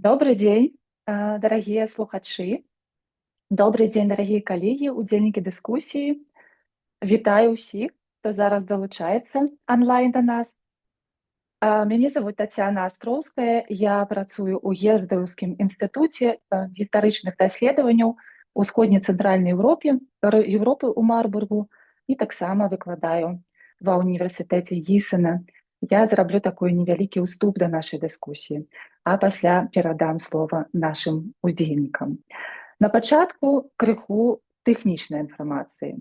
Добрый дзень, дарагія слухачы. Добрый дзень, дарагія калегі, удзельнікі дыскусіі. Вітаю ўсіх, хто зараз далучаецца онлайн да нас. Мяне зовут Тацяна Астроўская. Я працую ў Гердаўскім інстытуце гістарычных даследаванняў Усходне-цэнтральнай Европы ў Марбургу і таксама выкладаю ва ўніверсітэце Гісена. Я зраблю такой невялікі ўступ да нашай дыскусіі, а пасля перадам слова нашым удзельнікам. На пачатку крыху тэхнічнай інфармацыі.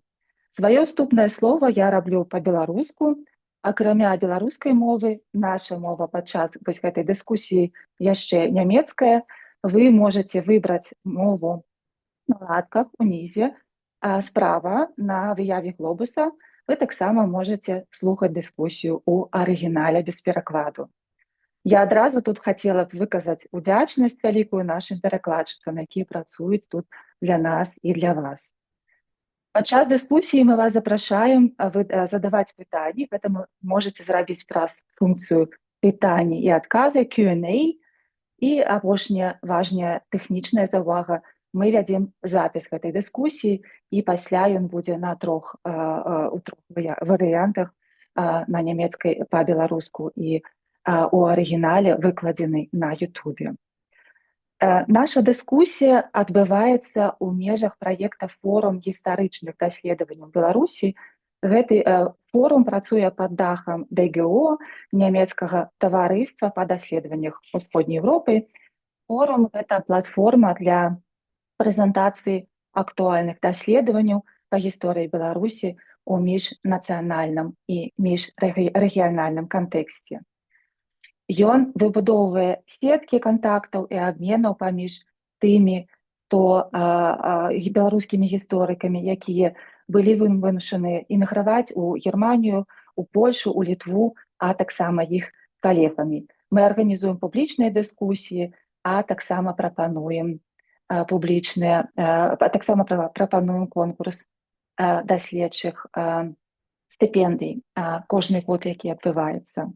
Сваё ўступнае слова я раблю па-беларуску. Акрамя беларускай мовы, наша мова падчас гэтай дыскусіі яшчэ нямецкая. Вы можаце выбраць мову на ладках унізе, справа на выяве глобуса. Вы таксама можаце слухаць дыскусію ў арыгінале без перакладу. Я адразу тут хацела б выказаць удзячнасць вялікую нашым перакладчыцам, якія працуюць тут для нас і для вас. Падчас дыскусіі мы вас запрашаем задаваць пытанні. Гэта вы можаце зрабіць праз функцыю пытанні і адказы Q&A. І апошняя важная тэхнічная заўвага. Мы вядзем запіс гэтай дыскусіі, і пасля ён будзе у трох варыянтах, на нямецкай, па-беларуску і у арыгінале выкладзены на Ютубе. Наша дыскусія адбываецца ў межах праекта форум гістарычных даследаванняў Беларусі. Гэты форум працуе пад дахам ДГО, нямецкага таварыства па даследаваннях Усходняй Европы. Форум — гэта платформа для прэзентацыі актуальных даследаванняў па гісторыі Беларусі ў міжнацыянальным і міжрэгіянальным кантэксце. Ён выбудоўвае сеткі кантактаў і абменаў паміж тымі, хто беларускімі гісторыкамі, якія былі вымушаны эміграваць у Германію, у Польшу, у Літву, а таксама іх калегамі. Мы арганізуем публічныя дыскусіі, а таксама прапануем конкурс даследчых стыпендый кожны год, які адбываецца.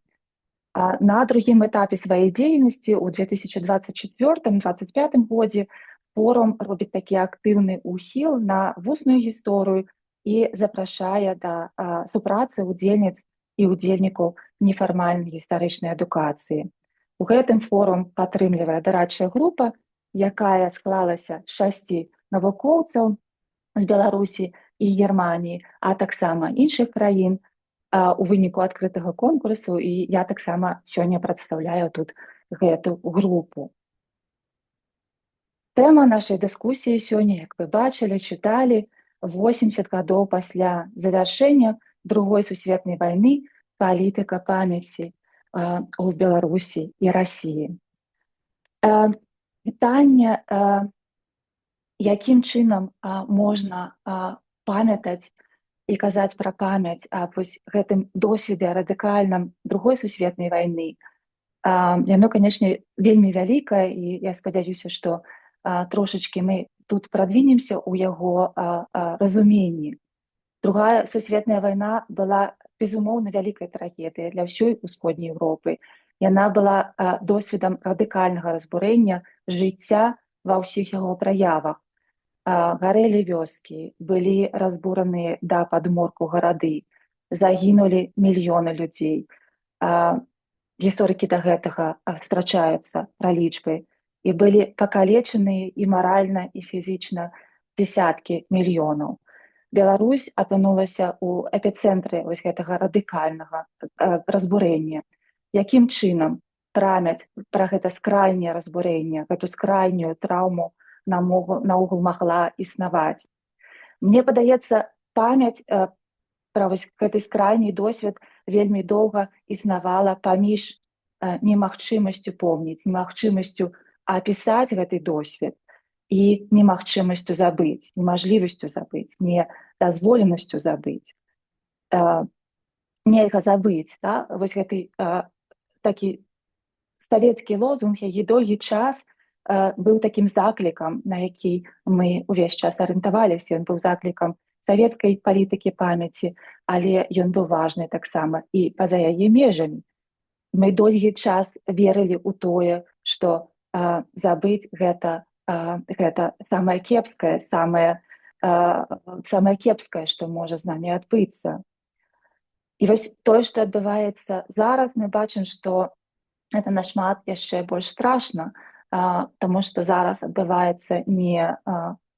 На другім этапе сваёй дзейнасці ў 2024-2025 годзе форум робіць такі актыўны ўхіл на вусную гісторыю і запрашае да супрацы удзельніц і удзельнікаў нефармальнай гістарычнай адукацыі. У гэтым форум падтрымлівае дарадчая група, якая склалася з 6 навукоўцаў з Беларусі і Германіі, а таксама іншых краін у выніку адкрытага конкурсу, і я таксама сёння прадстаўляю тут гэту групу. Тэма нашай дыскусіі сёння, як вы бачылі, чыталі, 80 гадоў пасля завяршэння Другой сусветнай вайны, палітыка памяці ў Беларусі і Расіі. Пытанне, якім чынам можна памятаць і казаць пра памяць аб гэтым досведзе радыкальным Другой сусветнай вайны, яно, канечне, вельмі вялікае, і я спадзяюся, што трошачкі мы тут прадвінемся ў яго разуменні. Другая сусветная вайна была, безумоўна, вялікай трагедыяй для ўсёй Усходняй Европы. Яна была досведам радыкальнага разбурэння жыцця ва ўсіх яго праявах. Гарэлі вёскі, былі разбураныя да падморку гарады, загінулі мільёны людзей. Гісторыкі да гэтага спрачаюцца пра лічбы. І былі пакалечаныя і маральна, і фізічна дзесяткі мільёнаў. Беларусь апынулася ў эпіцэнтры гэтага радыкальнага разбурэння. Якім чынам памяць пра гэта скрайняе разбурэнне, гэту скрайнюю траўму наогул магла існаваць? Мне падаецца, памяць пра гэты скрайні досвед вельмі доўга існавала паміж немагчымасцю помніць, немагчымасцю апісаць гэты досвед і немагчымасцю забыць, немажлівасцю забыць, недазволенасцю забыць. Нельга забыць, вось гэты такі савецкі лозунг, які доўгі час быў такім заклікам, на які мы ўвесь час арыентаваліся. Ён быў заклікам савецкай палітыкі памяці, але ён быў важны таксама і па-за яе межамі. Мы доўгі час верылі ў тое, што забыць гэта самае кепскае, самае кепскае, што можа з намі адбыцца. І вось тое, што адбываецца зараз, мы бачым, што гэта нашмат яшчэ больш страшна, таму што зараз адбываецца не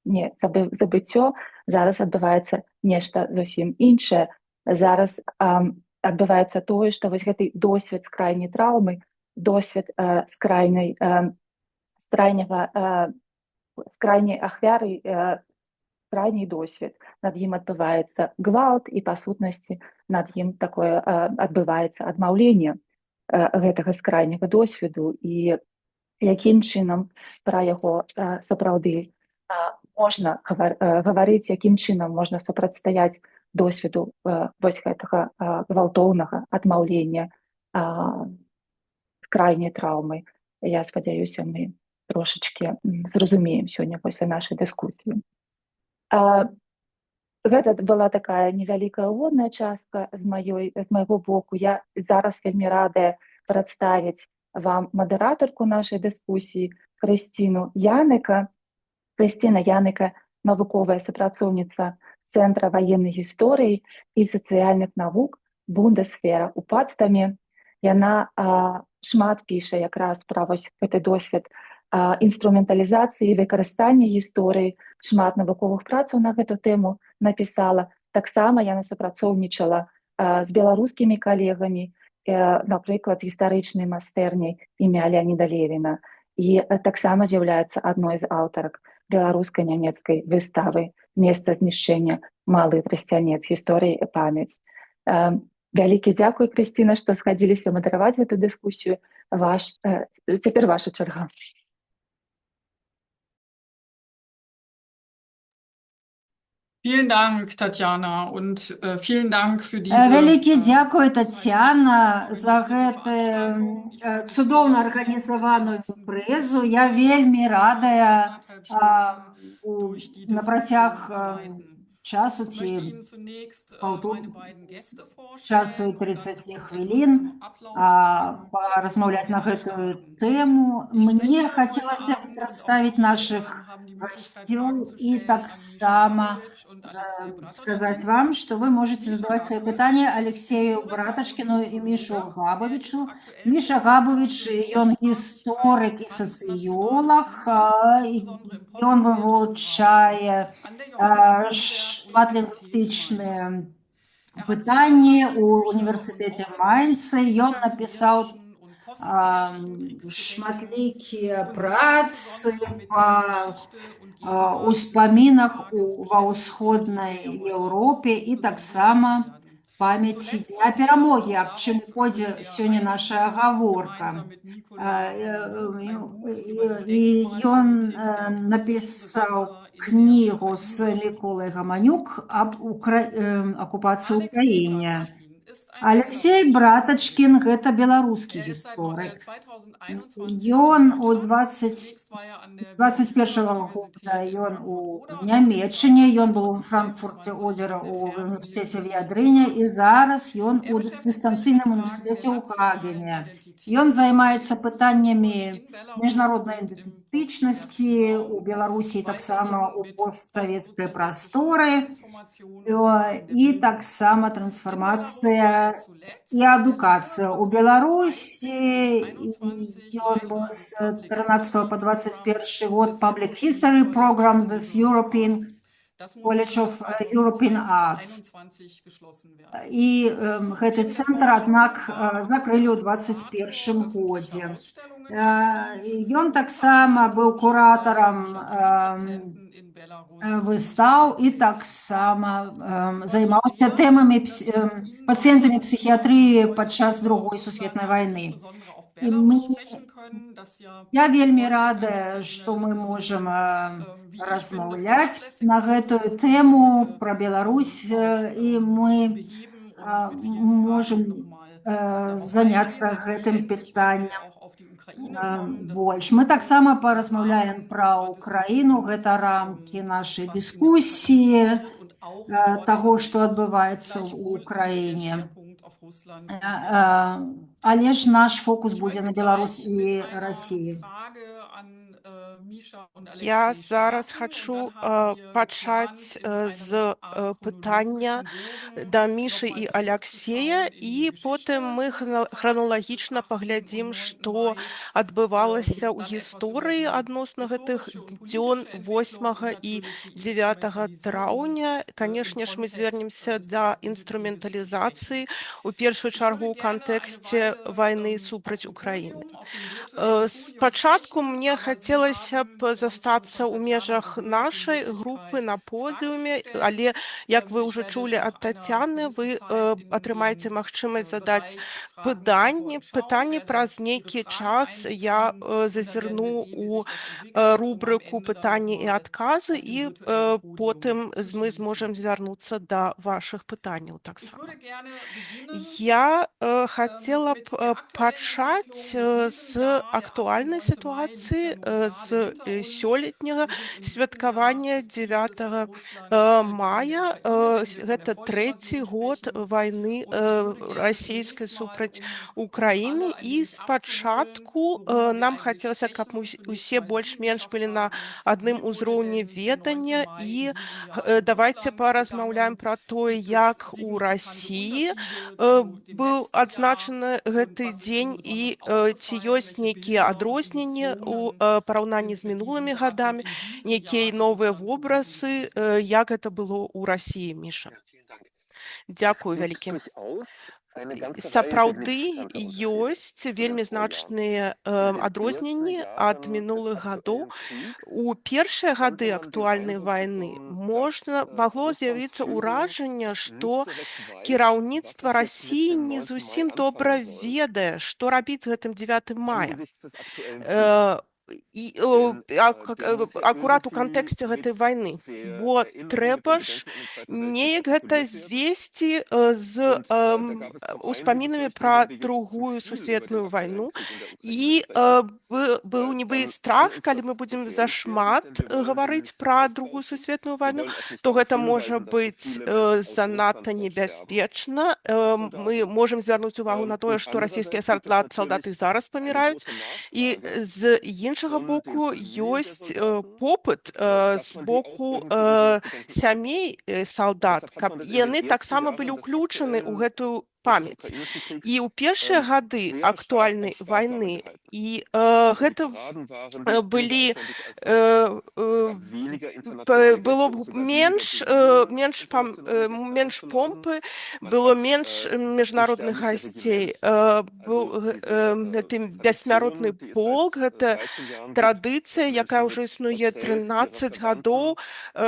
забыццё, зараз адбываецца нешта зусім іншае. Зараз адбываецца тое, што вось гэты досвед з крайняй траўмы, досвед з крайняй ахвяры, крайні досвед. Над ім адбываецца гвалт, і па сутнасці над ім такое адбываецца адмаўленне гэтага скрайняга досведу, і якім чынам пра яго сапраўды можна гаварыць, якім чынам можна супрацьстаяць досведу вось гэтага гвалтоўнага адмаўлення крайняй траўмы. Я спадзяюся, мы трошачки зразумеем сёння пасля нашай дыскусіі. Гэта была такая невялікая ўводная частка з майго боку. Я зараз вельмі радая прадставіць вам мадэратарку нашай дыскусіі Крысціну Янека. Крысціна Янека – навуковая супрацоўніца Цэнтра ваеннай гісторыі і сацыяльных навук Бундесвера ў Потсдаме. Яна шмат піша якраз пра вось гэты досвед інструменталізацыі, выкарыстання гісторыі, шмат навуковых працаў на гэту тэму напісала. Таксама яна супрацоўнічала з беларускімі калегамі, напрыклад, гістарычнай майстэрняй імя Леаніда Левіна, і таксама з'яўляецца адной з аўтарак беларускай нямецкай выставы «Месца знішчэння Малы Трасцянец. Гісторыя і памяць». Вялікі дзякуй, Крысціна, што згадзіліся мадэраваць гэту дыскусію. Цяпер ваша чарга. Vielen Dank, Tatjana, und vielen Dank für diese Велике дякую, Тетяна, за гэту цудоўна арганізаваную імпрэзу. Я вельмі радая на працяг часу ці часу і 30 хвілін паразмаўляць на гэтую тэму. Мне хацелася прадставіць нашых гасцёў і таксама сказать вам, что вы можете задавать свои питания Алексею Браташкину и Мишу Габовичу. Миша Габович, он историк и социолог, он вывучает шматлингвістычныя пытанні у універсітэце в Майнцы. Ён напісаў шматлікія працы па успамінах ва ўсходнай Еўропе і таксама памяці дня перамогі, аб чым пойдзе сёння наша гаворка. І ён напісаў кнігу з Міколай Гаманюк аб акупацыі ў Украіне. Алексей Братачкін – гэта беларускі гісторык. Ён у 21 года ён у Нямецчыне, ён быў у Франкфурце Одера у універсітэце в Ядрыне, і зараз ён у дыстанцыйным універсітэце ў Хагене. Ён займаецца пытаннямі міжнароднай ідэнтычнасці у Беларусі, таксама у постсавецкай прасторы, і таксама трансфармацыя і адукацыя у Беларусі. Ён быў з 13 по 21 год Public History Program this European College of European Arts. І гэты цэнтр, аднак, закрылі ў 21 годзе. Ён таксама быў куратарам выстаў і таксама займаўся тэмамі пацыентамі псіхіятрыі падчас Другой сусветнай вайны. Я вельмі рада, што мы можам размаўляць на гэтую тэму пра Беларусь, і мы можам заняцца гэтым пытаннем больш. Мы таксама паразмаўляем пра Украіну, гэта рамкі нашай дыскусіі, таго, што адбываецца ў Украіне. auf Russland. Але ж наш фокус Ich будзе möchte на Беларусь gleich і mit einer Расіі. Frage an Misha und Я Alexei зараз starten und хочу dann haben wir пачаць geplant, in з einem Art пытання chronologischen Bogen да Мішы і nochmal Аляксея, zurückzuschauen in і die потым Geschichte мы dieses Tages, des храналагічна 8. und паглядзім, 9. што Mai, адбывалася ў dann etwas über гісторыі die адносна гэтых historische und дзён politische Entwicklung 8 und і natürlich die 9 Instrumentalisierung траўня. im Канешне ж, мы Kontext звернемся des да Kapitels zu інструменталізацыі, sprechen. у першую Ich чаргу würde ў gerne eine кантэксце Weile вайны auf супраць dem Украіны. Podium, auf dem virtuellen Podium Спачатку sprechen, мне aber Sie хацелася haben б uns schon застацца von ў Tatjana межах gehört, die нашай групы Möglichkeit, на Fragen zu подыуме, stellen. але, як вы Ich ўжо werde чулі ад nach einer Тацяны, gewissen вы Zeit in атрымаеце den магчымасць задаць Bereich Fragen und пытанні. Antworten schauen, Пытанні werde праз Ihre нейкі Fragen час я einbeziehen und dann werden зазірну wir sehen, wie у sich das entwickelt, um am рубрыку Ende dann пытанні і nochmal адказы, auf dem і virtuellen потым Podium zu мы schließen. зможам звярнуцца да вашых пытанняў Ich таксама. würde gerne beginnen Я хацела mit б der aktuellen пачаць Entwicklung in з diesem Jahr, der 8. актуальнай 9. Mai сітуацыі, liegt ja nun з gerade hinter uns. сёлетняга Wir sind im 3. Jahr святкавання des 9 Krieges Russlands gegen die мая. Ukraine, wenn wir von Гэта der трэці Vollinvasion год sprechen. вайны Und ich würde gerne расійскай zunächst mal, супраць uns Украіны. alle ein І wenig abzuholen, спачатку worüber wir нам eigentlich хацелася, каб sprechen. Zunächst усе mal Sie, больш-менш Misha, былі на fragen, адным wie wurde узроўні denn der 9. ведання, Mai і in diesem Jahr in давайце Russland паразмаўляем begangen? пра тое, Gibt es як у signifikante Расіі Unterschiede zu dem быў letzten Jahr? адзначаны Und гэты was ist дзень, Ihnen і besonders ці aufgefallen? ёсць Welche нейкія Bilder und адрозненні ў Emotionen параўнанні sind з bei diesem мінулымі Datum гадамі, in diesem нейкія Jahr in новыя Russland verbunden вобразы, gewesen? як гэта было ў Расіі, Міша? Дзякуй вялікі. Сапраўды ёсць вельмі значныя адрозненні ад мінулых гадоў. У першыя гады актуальнай вайны магло з'явіцца ўражанне, што кіраўніцтва Расіі не зусім добра ведае, што рабіць з гэтым 9 мая. І акурат у кантэксце гэтай вайны. Бо трэба ж неяк гэта звесці з успамінамі пра Другую сусветную вайну. І быў нібы страх, калі мы будзем зашмат гаварыць пра Другую сусветную вайну, то гэта можа быць занадта небяспечна. Мы можам звярнуць увагу на тое, што расійскія салдаты зараз паміраюць. І з іншага боку ёсць попыт з боку сямей салдат, каб яны таксама былі ўключаны ў гэтую памяць. І ў першыя гады актуальнай вайны і гэта былі было б менш помпы, было менш міжнародных гасцей, быў гэты бессмяротны полк, гэта традыцыя, якая ўжо існуе 13 гадоў,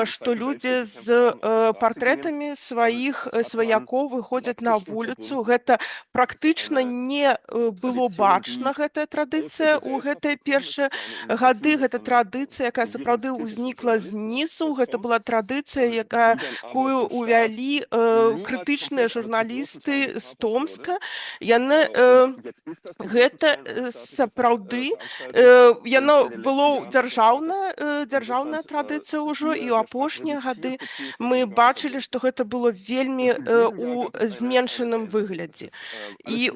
што людзі з партрэтамі сваіх сваякоў выходзяць на вуліцу. Гэта практычна не было бачна, гэтая традыцыя ў гэтыя першыя гады. Гэта традыцыя, якая сапраўды ўзнікла знізу. Гэта была традыцыя, якую увялі крытычныя журналісты з Томска. Яны гэта сапраўды яно было дзяржаўная традыцыя ўжо, і ў апошнія гады мы бачылі, што гэта было вельмі у зменшаным выглядзе. І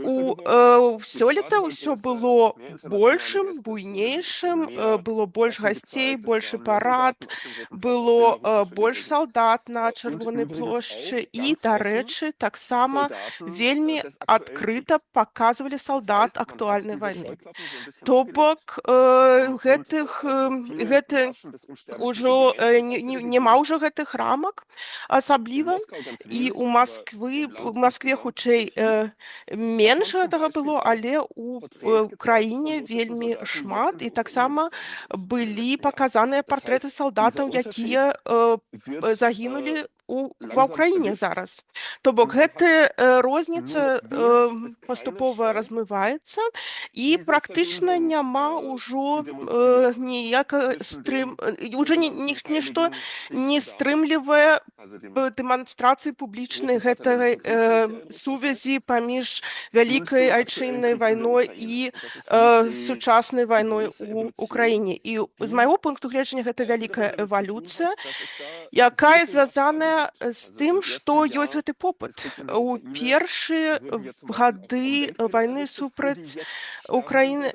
сёлета ўсё было большым, буйнейшым, было больш гасцей, большы парад, было больш салдат на Чырвонай плошчы, і, дарэчы, таксама вельмі адкрыта паказвалі салдат актуальнай вайны. То бок гэта ўжо няма ўжо гэтых рамак асабліва, і ў Маскве хутчэй менш гэтага было, але ў краіне вельмі шмат, і таксама былі паказаныя партрэты салдатаў, якія загінулі ва ўкраіне зараз. То бок гэтая розніца паступова размываецца, і практычна няма ўжо ніякага ўжо нішто не стрымлівае дэманстрацыі публічнай гэтай сувязі паміж вялікай айчыннай вайной і сучаснай вайной у Украіне. І з майго пункту гледжання гэта вялікая эвалюцыя, якая звязаная сутыкнуліся з тым, што ёсць гэты попыт. У першыя гады вайны супраць Украіны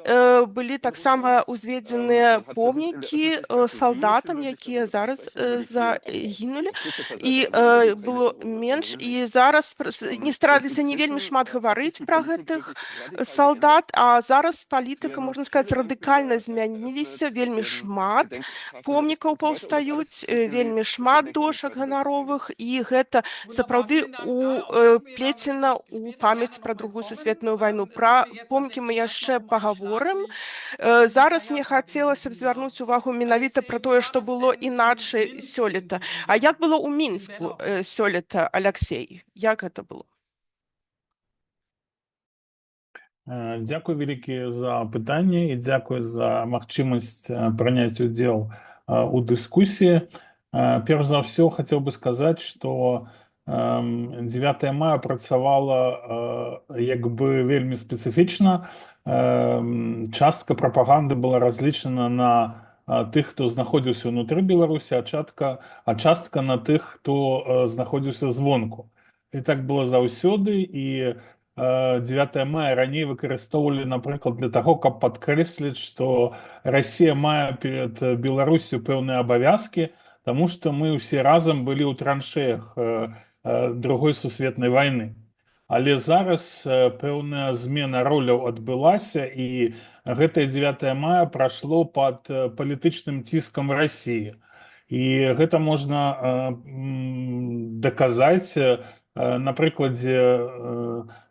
былі таксама ўзведзеныя помнікі салдатам, якія зараз загінулі, і было менш. І зараз не стараліся не вельмі шмат гаварыць пра гэтых салдат, а зараз палітыка, можна сказаць, радыкальна змяніліся, вельмі шмат помнікаў паўстаюць, вельмі шмат дошак ганаровых, і гэта сапраўды уплецена ў памяць пра Другую сусветную вайну. Пра помнікі мы яшчэ пагаворым. Зараз мне хацелася б звярнуць увагу менавіта пра тое, што было іначай сёлета. А як было ў Мінску сёлета, Аляксей? Як гэта было? Дякую вялікі за пытанне і дзякую за магчымасць прыняць удзел у дыскусіі. Перш за ўсё, хацеў бы сказаць, што 9 мая працавала як бы вельмі спецыфічна. Частка прапаганды была разлічана на тых, хто знаходзіўся ўнутры Беларусі, а частка на тых, хто знаходзіўся звонку. І так было заўсёды, і 9 мая раней выкарыстоўвалі, напрыклад, для таго, каб падкрэсліць, што Расія мае перад Беларусю пэўныя абавязкі, таму што мы ўсе разам былі ў траншеях Другой сусветнай вайны. Але зараз пэўная змена роляў адбылася, і гэтае 9 мая прашло пад палітычным ціскам Расіі. І гэта можна даказаць на прыкладзе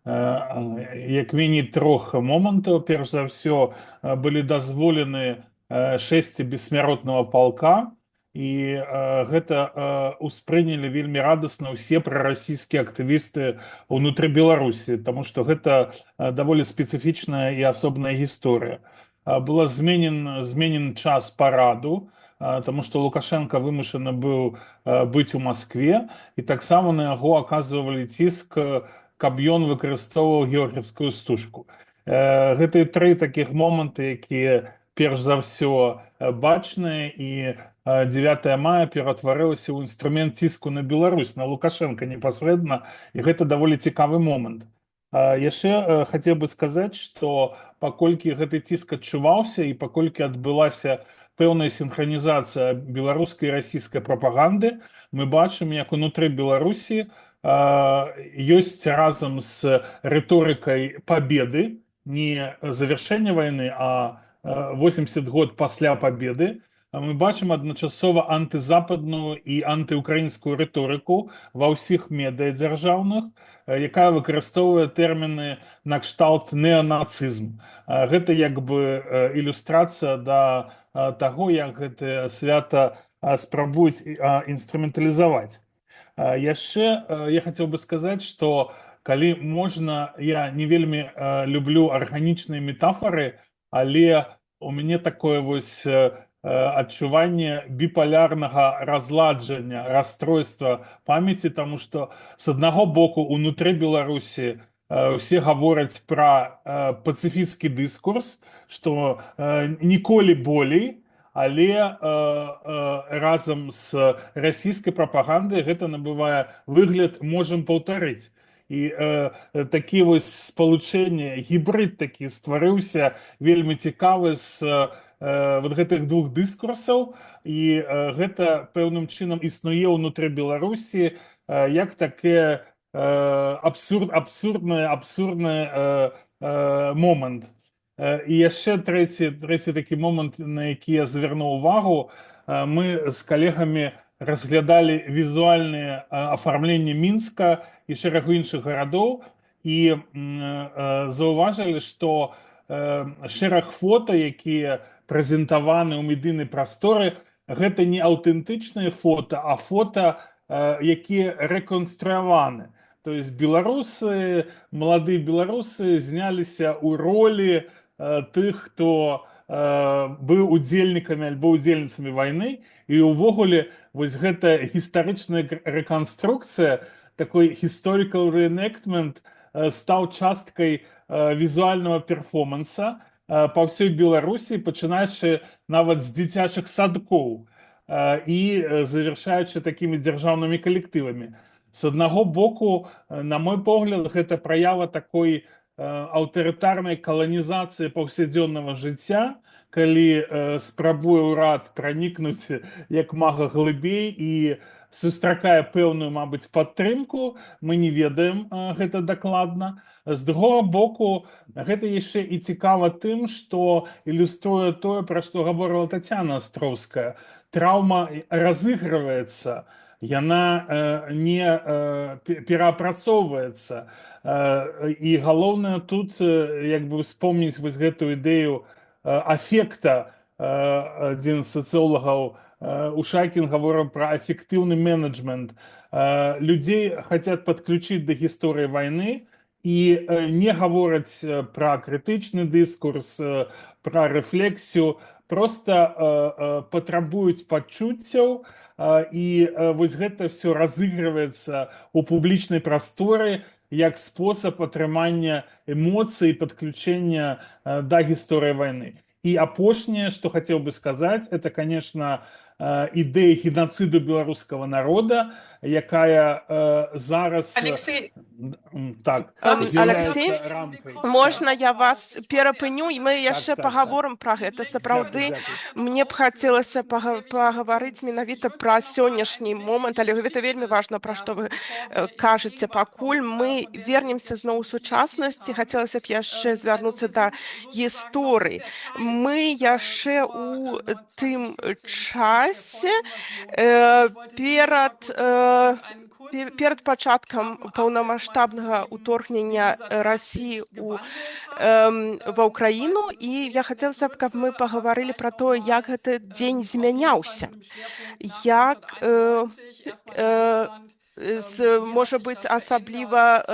як мінімум 3 момантаў. Перш за ўсё, былі дазволены 6 бессмяротнага палка, і гэта ўспрынялі вельмі радасна ўсе прарасійскія актывісты ўнутры Беларусі, таму што гэта даволі спецыфічная і асобная гісторыя. Была зменен час параду, таму што Лукашенко вымушаны быў быць у Маскве, і таксама на яго аказвалі ціск, каб ён выкарыстоўваў георгіевскую стужку. Гэта 3 такіх моманты, якія перш за ўсё бачныя, і 9 мая ператварылася ў інструмент ціску на Беларусь, на Лукашенка непасрэдна, і гэта даволі цікавы момант. Яшчэ хацеў бы сказаць, што паколькі гэты ціск адчуваўся і паколькі адбылася пэўная сінхранізацыя беларускай і расійскай прапаганды, мы бачым, як унутры Беларусі ёсць разам з рыторыкай пабеды, не завяршэння вайны, а 80 год пасля пабеды, мы бачым адначасова антызападную і антыукраінскую рыторыку ва ўсіх медыа дзяржаўных, якая выкарыстоўвае тэрміны накшталт неанацызм. Гэта як бы ілюстрацыя да таго, як гэтае свята спрабуюць інструменталізаваць. Яшчэ я хацеў бы сказаць, што калі можна, я не вельмі люблю арганічныя метафоры, але у мяне такое вось адчуванне біполярнага разладжання, расстройства памяці, таму што з аднаго боку унутры Беларусі усе гавораць пра пацыфісцкі дыскурс, што ніколі болей, але разам з расійскай прапагандай гэта набывае выгляд «можам паўтарыць». І такі вось спалучэнне, гібрид такі стварыўся вельмі цікавы з вот гэтых 2 дыскурсаў, і гэта пэўным чынам існуе ўнутры Беларусі як такі абсурдны момант. І яшчэ трэці такі момант, на які я звярнуў увагу, мы з калегамі разглядалі візуальнае афармленне Мінска і шэрагу іншых гарадоў, і заўважылі, што шэраг фота, якія прэзентаваны ў медыйнай прасторы, гэта не аўтэнтычныя фота, а фота, якія рэканструяваны. То есть беларусы, маладыя беларусы зняліся ў ролі тых, хто быў удзельнікамі альбо удзельніцамі вайны, і ўвогуле вось гэта гістарычная рэканструкцыя, такой historical reenactment стаў часткай візуальнага перформанса па ўсёй Беларусі, пачынаючы нават з дзіцячых садкоў. і завяршаючы такімі дзяржаўнымі калектывамі. З аднаго боку, на мой погляд, гэта праява такой аўтарытарнай каланізацыі паўсядзённага жыцця, калі спрабуе ўрад пранікнуць як мага глыбей і сустракае пэўную, мабыць, падтрымку, мы не ведаем гэта дакладна. З другога боку, гэта яшчэ і цікава тым, што ілюструе тое, пра што гаворыла Тацяна Астроўская. Траўма разыгрываецца, яна не пераапрацоўваецца. І галоўнае тут як бы вспомніць вось гэтую ідэю афекта. Адзін з сацыолагаў Ушакін гаворыў пра эфектыўны менеджмент. Людзей хацяць падключыць да гісторыі вайны і не гавораць пра крытычны дыскурс, пра рэфлексію, проста патрабуюць пачуццяў, і вось гэта все разыгрываецца ў публічнай прасторы як спосаб атрымання эмоцый, падключэння да гісторыі вайны. І апошняе, што хацеў бы сказаць, это, конечно, ідэя геноциду беларускага народа, якая зараз Алексей, так, Алексей, з'яўляецца рамкай. можна я вас перапыню, і мы яшчэ так. пагаворым пра гэта. Сапраўды, Дзякуй. мне б хацелася пагаварыць менавіта пра сённяшні момант, але гэта вельмі важна, пра што вы кажаце. Пакуль мы вернемся зноў у сучаснасці, хацелася б яшчэ звярнуцца да гісторыі. Мы яшчэ у тым часе перад пачаткам паўнамаштабнага ўторгнення Расіі ва ўкраіну, і я хацелася б, каб мы пагаварылі пра тое, як гэты дзень змяняўся, як можа быць, асабліва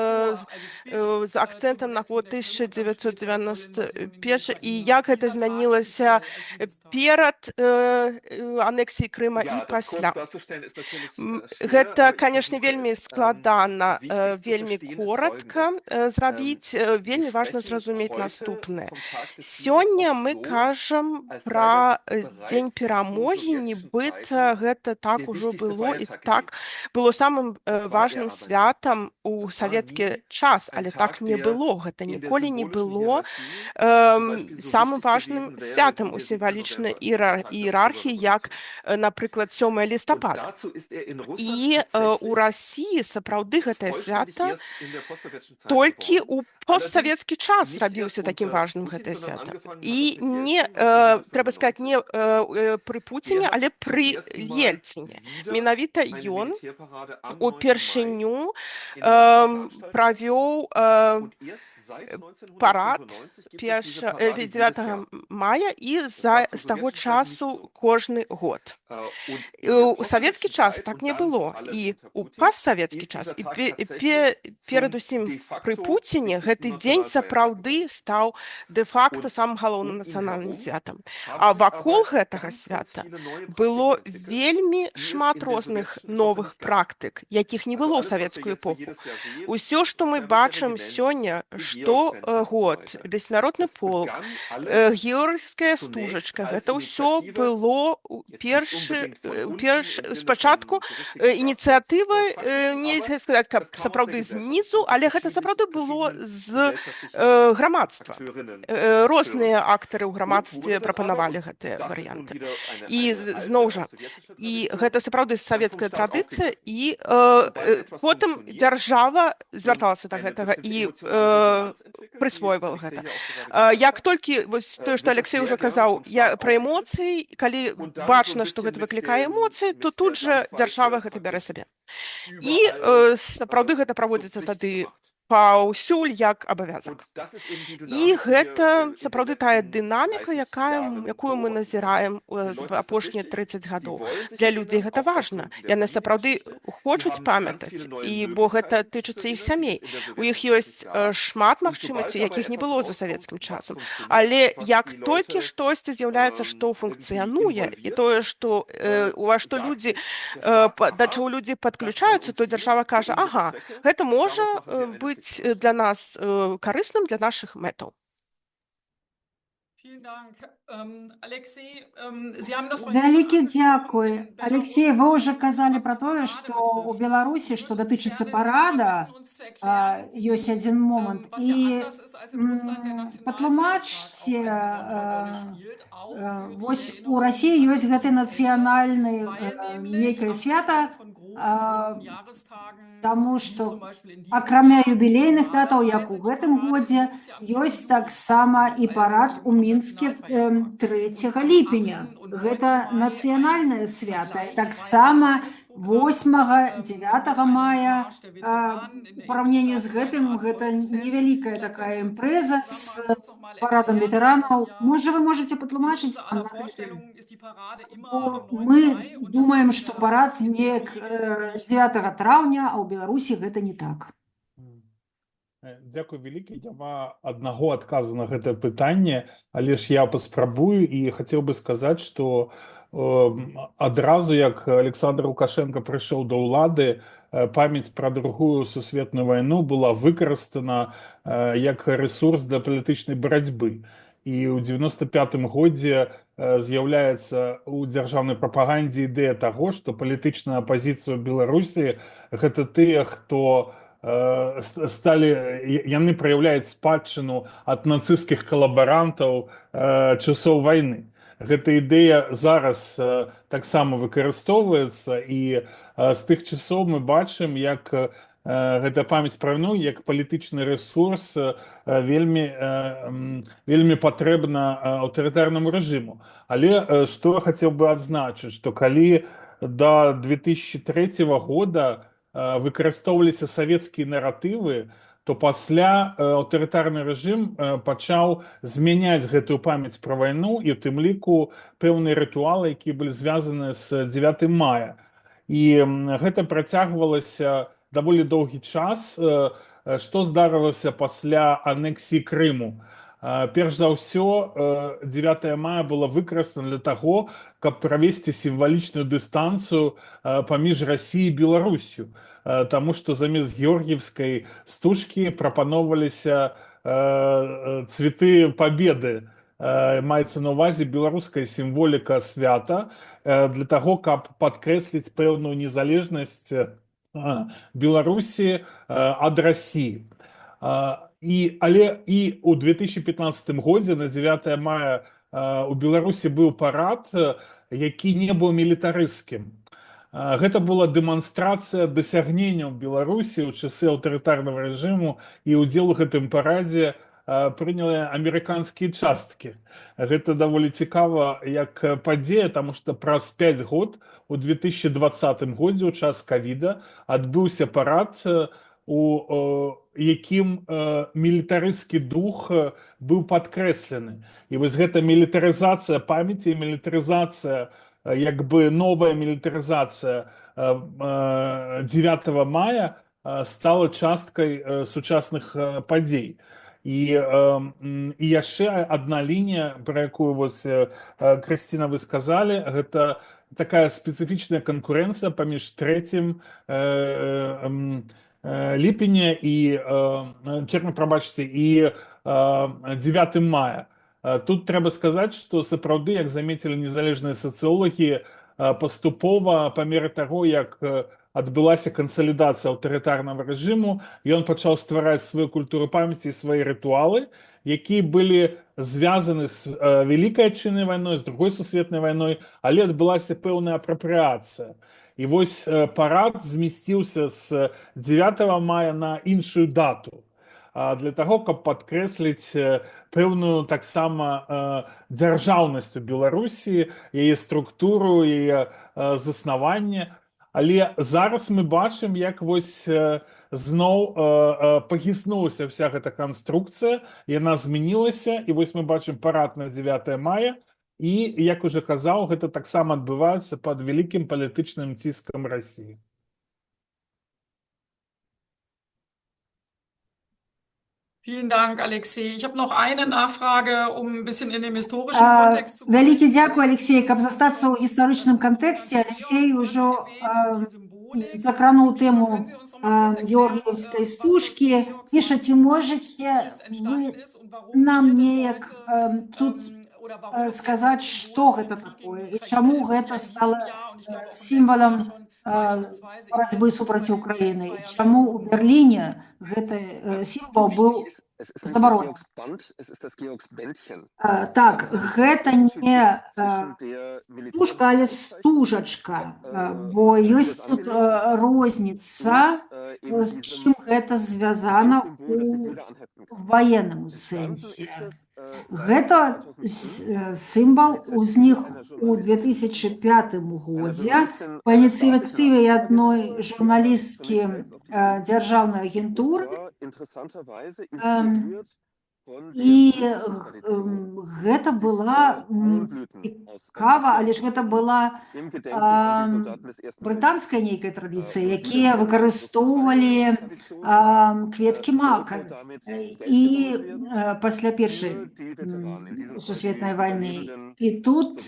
з акцэнтам на год 1991, і як гэта змянілася перад анексіяй Крыма і пасля. Гэта, канешне, вельмі складана, вельмі коротка зрабіць, вельмі важна зразумець наступнае. Сёння мы кажам пра дзень перамогі, нібыта гэта так ужо было, і так было самым важным святам у савецкі час, але так не было. Гэта ніколі не было самым важным святам у сімвалічнай іерархіі, як, напрыклад, 7 лістапада. І у Расіі сапраўды гэтае свята толькі ў постсавецкі час зрабіўся такім важным гэтае свята. І не, трэба сказаць, не пры Пуціне, але пры Ельціне. Менавіта ён упершыню правёў парад 9 мая, і з таго часу кожны год. У савецкі час так не было, і у пастсавецкі час, і перадусім пры Пуціне гэты дзень сапраўды стаў дэ-факта самым галоўным нацыянальным святам. А вакол гэтага свята было вельмі шмат розных новых практык, якіх не было ў савецкую эпоху. Усё, што мы бачым сёння, штогод, бессмяротны полк, георгійская стужачка, гэта ўсё было спачатку ініцыятывы, нельга сказаць, каб сапраўды знізу, але гэта сапраўды было з грамадства. Розныя актары ў грамадстве прапанавалі гэтыя варыянты. І зноў жа, і гэта сапраўды савецкая традыцыя, і потым дзяржава звярталася да гэтага і прысвойвала гэта. Як толькі, вось тое, што Алексей ўжо казаў, пра эмоцыі, калі бачна, што гэта выклікае эмоцыі, то тут жа дзяржава гэта бярэ сабе. І сапраўды гэта праводзіцца тады паўсюль як абавязак. І гэта сапраўды тая дынаміка, якую мы назіраем апошнія 30 гадоў. Для людзей гэта важна. Яны сапраўды хочуць памятаць, і бо гэта тычыцца іх сямей. У іх ёсць шмат магчымасцей, якіх не было за савецкім часам. Але як толькі штосьці з'яўляецца, што функцыянуе, і тое, ува што людзі, да чаго людзі падключаюцца, то дзяржава кажа, ага, гэта можа быць для нас карысным, для нашых мэтаў. Vielen Dank. Алексей, Sie haben das vorhin schon Вялікі angesprochen, дзякуй. in Belarus, Алексей, вы ўжо казалі was пра die тое, Parade што betrifft. ў Беларусі, Ich што würde датычыцца gerne Sie парада, bitten, uns zu erklären, ёсць адзін момант. was ja І anders ist als in Russland der Nationalfeiertag auch патлумачце, eine besondere Rolle spielt, auch für die вось у Erinnerung Расіі an ёсць das гэты Kriegsende, нацыянальны weil nämlich, нейкае свята, abgesehen von großen runden Jahrestagen, таму wie што zum Beispiel in diesem акрамя Jahr, юбілейных датаў, як у normalerweise die гэтым Parade годзе, jedes Jahr am 4. ёсць Juli таксама і stattfindet, парад also у eben am Мінске Nationalfeiertag. 3 Und am ліпеня. 8. und 9. Гэта Mai нацыянальнае ein свята. І vergleichsweise таксама kleines Programm 8-9 mit einem мая Marsch der Veteranen in у der параўненні з Innenstadt, wie eine гэтым Art гэта Volksfest. невялікая Vielleicht такая können Sie uns імпрэза das з Zusammenhang kurz noch mal парадам erklären, weil das ветэранаў. ja Можа, вы можаце in патлумачыць unser на aller гэтым? Vorstellung ist die Parade immer Бо am 9. мы Mai und das думаем, ist in што Belarus парад in dem неяк Regel nicht 9 траўня, а ў Беларусі гэта не так. Дзякуй вялікі. Няма аднаго адказу на гэтае пытанне, але ж я паспрабую і хацеў бы сказаць, што адразу як Александр Лукашенко прыйшоў да ўлады, памяць пра другую сусветную вайну была выкарыстана як рэсурс для палітычнай барацьбы. І ў 95-м годзе з'яўляецца ў дзяржаўнай прапагандзе ідэя таго, што палітычная апазіцыя ў Беларусі гэта тыя, хто яны праяўляюць спадчыну ад нацысцкіх калабарантаў часоў вайны. Гэта ідэя зараз таксама выкарыстоўваецца, і з тых часоў мы бачым, як гэта памяць пра вайну як палітычны рэсурс вельмі патрэбна аўтарытарнаму рэжыму. Але што я хацеў бы адзначыць, што калі да 2003 года выкарыстоўваліся савецкія наратывы, то пасля аўтарытарны рэжым пачаў змяняць гэтую памяць пра вайну і ў тым ліку пэўныя рытуалы, якія былі звязаны з 9 мая. І гэта працягвалася даволі доўгі час. Што здарылася пасля анексіі Крыму? Перш за ўсё, 9 мая было выкарыстана для таго, каб правесці сімвалічную дыстанцыю паміж Расіяй і Беларусю. Таму што замест георгіевскай стужкі прапаноўваліся цветы пабеды. Маецца на ўвазе беларуская сімволіка свята для таго, каб падкрэсліць пэўную незалежнасць Беларусі ад Расіі. Але і ў 2015 годзе на 9 мая у Беларусі быў парад, які не быў мілітарысцкім. Гэта была дэманстрацыя дасягненняў Беларусі ў часы аўтарытарнага рэжыму, і ўдзел у гэтым парадзе прынялі амерыканскія часткі. Гэта даволі цікава як падзея, таму што праз 5 год, у 2020 годзе, у час ковіда, адбыўся парад, у якім мілітарысцкі дух быў падкрэслены. І вось гэта мілітарызацыя памяці, мілітарызацыя, як бы новая мілітарызацыя 9 мая стала часткай сучасных падзей. І яшчэ адна лінія, пра якую вось, Крысціна, вы сказалі, гэта такая спецыфічная канкурэнцыя паміж 3 ліпеня і прабачце, і 9 мая. Тут трэба сказаць, што сапраўды, як замецілі незалежныя сацыолагі, паступова па меры таго, як адбылася кансалідацыя аўтарытарнага рэжыму, ён пачаў ствараць сваю культуру памяці і свае рытуалы, якія былі звязаны з Вялікай Адчыннай вайной, з другой сусветнай вайной, але адбылася пэўная апрапрыяцыя. І вось парад змясціўся з 9 мая на іншую дату, для таго, каб падкрэсліць пэўную таксама дзяржаўнасць у Беларусі, яе структуру, яе заснаванне. Але зараз мы бачым, як вось зноў пахіснулася вся гэта канструкцыя, яна змянілася, і вось мы бачым парад на 9 мая, і, як уже казаў, гэта таксама адбываецца пад вялікім палітычным ціскам Расіі. Vielen Dank, Alexei. Ich habe noch eine Nachfrage, um ein bisschen in dem historischen Kontext zu bleiben. Вялікі дзякуй, Алексей, каб застацца ў гістарычным кантэксце. Алексей ўжо закрануў тэму георгіевскай стужкі. Міша, ці можаце вы нам неяк тут сказаць, што гэта такое і чаму гэта стала сімвалам барацьбы супраць Украіны. І чаму ў Берліне гэты сімвал быў забаронены. Так, гэта не стужка, але стужачка, бо ёсць тут розніца, з чым гэта звязана ў ваенным сэнсе. Гэта сімвал узнік у 2005 годзе па ініцыятыве адной журналісткі дзяржаўнай агентуры. І гэта была цікава, але ж гэта была брытанская нейкая традыцыя, якія выкарыстоўвалі кветкі мака. І пасля Першай сусветнай вайны. І тут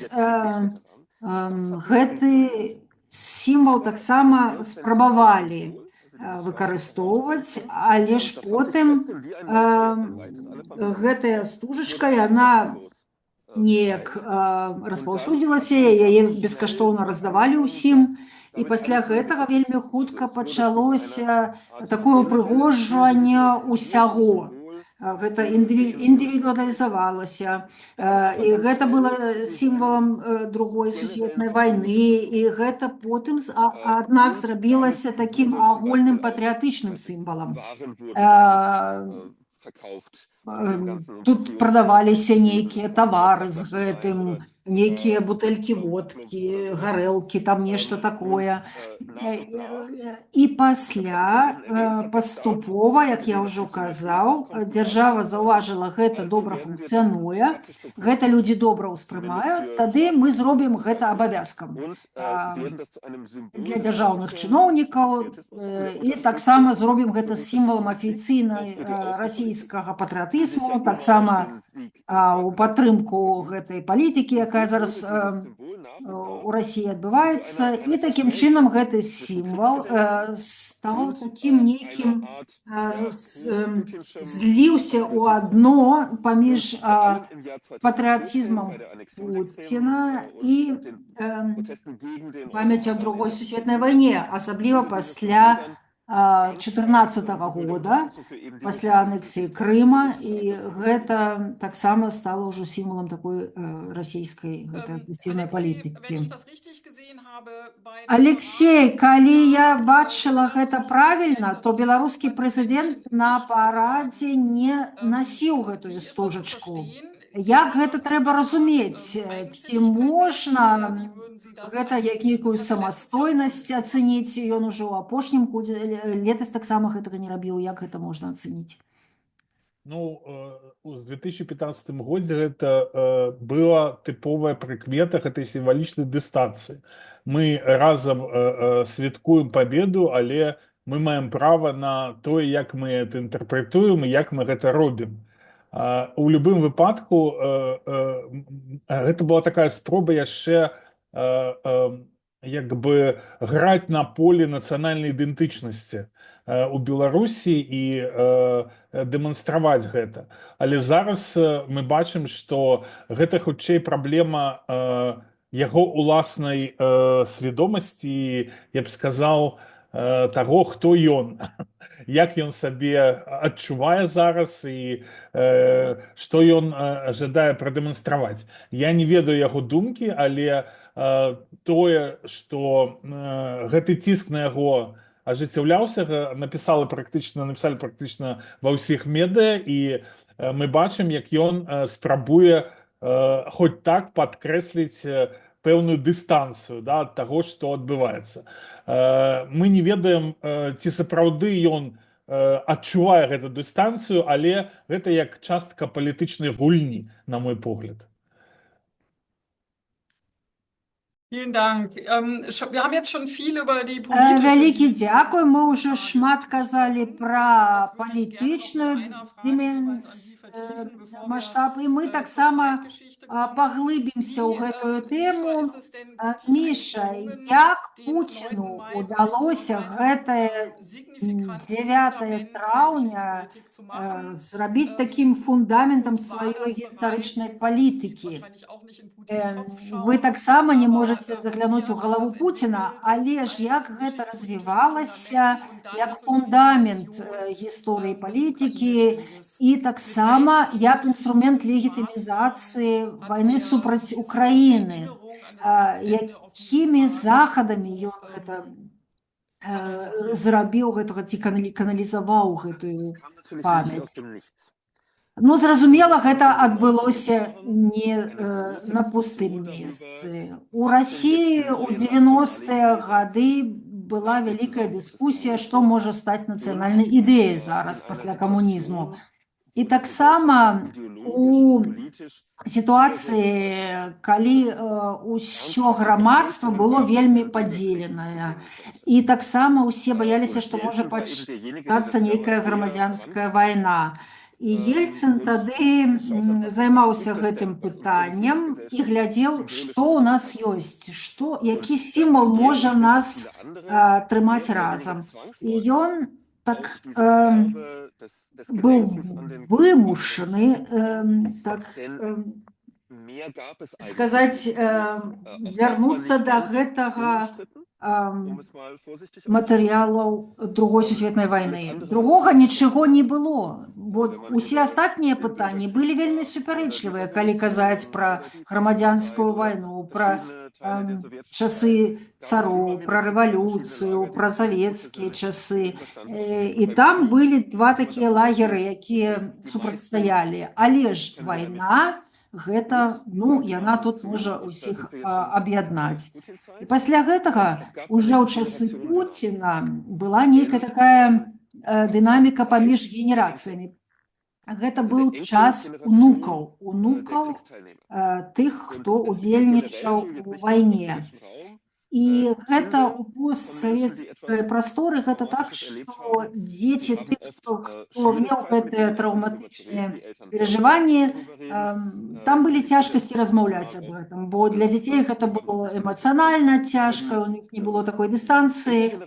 гэты сімвал таксама спрабавалі выкарыстоўваць, але ж потым гэтая стужачка, яна неяк распаўсюдзілася, яе бескаштоўна раздавалі ўсім, і пасля гэтага вельмі хутка пачалося такое ўпрыгожванне ўсяго. Гэта індывідуалізавалася, і гэта было сімвалам другой сусветнай вайны, і гэта потым, аднак, зрабілася такім агульным патрыятычным сімвалам. Тут прадаваліся нейкія тавары з гэтым, нейкія бутэлькі водкі, гарэлкі, там нешта такое. І пасля паступова, як я ўжо казаў, дзяржава заўважыла, гэта добра функцыянуе, гэта людзі добра ўспрымаюць, тады мы зробім гэта абавязкам для дзяржаўных чыноўнікаў, і таксама зробім гэта сімвалам афіцыйнай расійскага патрыятызму, таксама у падтрымку гэтай палітыкі, якая зараз у Расіі адбываецца, і такім чынам гэты сімвал стаў такім нейкім, зліўся ў адно паміж патрыятызмам Пуціна і памяццю аб другой сусветнай вайне, асабліва пасля 2014 года, пасля анексіі Крыма, і гэта таксама стала ўжо сімвалам такой расійскай агрэсіўнай палітыкі. Алексей, калі я бачыла гэта правільна, то беларускі прэзідэнт на парадзе не насіў гэтую стужачку. Як гэта трэба разумець? Ці можна гэта якую самастойнасць ацэніць? Ён ужо ў апошнім годзе, летась таксама гэтага не рабіў. Як гэта можна ацэніць? Ну, у 2015 годзе гэта была тыповая прыкмета гэтай сімвалічнай дыстанцыі. Мы разам святкуем пабеду, але мы маем права на тое, як мы это інтэрпрэтуем і як мы гэта робім. У любым выпадку гэта была такая спроба яшчэ як бы граць на поле нацыянальнай ідэнтычнасці у Беларусі і дэманстраваць гэта. Але зараз мы бачым, што гэта хутчэй праблема яго уласнай свядомасці, я б сказаў, таго, хто ён, як ён сабе адчувае зараз і што ён жадае прадэманстраваць. Я не ведаю яго думкі, але тое, што гэты ціск на яго ажыццяўляўся, напісалі практычна ва ўсіх медыа, і мы бачым, як ён спрабуе хоць так падкрэсліць пэўную дыстанцыю ад таго, што адбываецца. Мы не ведаем, ці сапраўды ён адчувае гэту дыстанцыю, але гэта як частка палітычнай гульні, на мой погляд. Vielen Dank. Wir haben jetzt schon viel über die politische Вялікі Dimension дзякуй. Мы des ўжо Tages шмат казалі gesprochen. пра Das würde ich gerne noch mit einer Frage an Sie vertiefen, bevor wir маштаб, і мы zur таксама Zeitgeschichte kommen. паглыбімся ў Wie гэтую Mischa, тэму. ist es denn Putin eigentlich Міша, gelungen, як den 9. Пуціну Mai удалося 2021 гэтае signifikant 9 Fundament der траўня Geschichtspolitik zu machen? зрабіць такім фундаментам Und war сваёй das гістарычнай bereits, Sie палітыкі? wahrscheinlich auch nicht in Putins Kopf Вы schauen, таксама не aber можаце wie заглянуць у hat sich галаву das Пуціна, entwickelt але ж як als гэта geschichtspolitisches развівалася Fundament und dann як zur фундамент Legitimation гісторыі des палітыкі Ukraine-Krieges. і Mit таксама welchen як інструмент geschichtspolitischen легітымізацыі Maßnahmen вайны hat er супраць diese Украіны, Erinnerung an das Kriegsende auf diesen якімі Tag захадамі so ён гэта kanalisiert? зрабіў гэтага ці каналізаваў гэтую Das kam natürlich nicht памяць. aus dem Nichts. Ну, зразумела, гэта адбылося не на пустым месцы. У Расіі ў 90-е гады была вялікая дыскусія, што можа стаць нацыянальнай ідэяй зараз пасля камунізму. І таксама у сітуацыі, калі ўсё грамадства было вельмі падзеленае. І таксама ўсе баяліся, што можа пачацца нейкая грамадзянская вайна. І Ельцын тады займаўся гэтым пытаннем і глядзеў, што ў нас ёсць, які сімвал можа нас трымаць разам. І ён так быў вымушаны, так сказаць, вярнуцца да гэтага матэрыялаў Другой сусветнай вайны. Другога нічога не было, бо ўсе астатнія пытанні былі вельмі супярэчлівыя, калі казаць пра грамадзянскую вайну, пра часы цароў, пра рэвалюцыю, пра савецкія часы. І там былі два такія лагеры, якія супрацьстаялі. Але ж вайна, гэта, ну, яна тут можа ўсіх аб'яднаць. І пасля гэтага, уже ў часы Пуціна, была нейкая такая дынаміка паміж генерацыямі. Гэта быў час унукаў тых, хто удзельнічаў у вайне. І гэта ў постсавецкай прасторы, гэта так, што дзеці тых, хто меў гэтыя траўматычныя перажыванні, там былі цяжкасці размаўляць аб гэтым, бо для дзяцей гэта было эмацыянальна цяжка, у них не было такой дыстанцыі,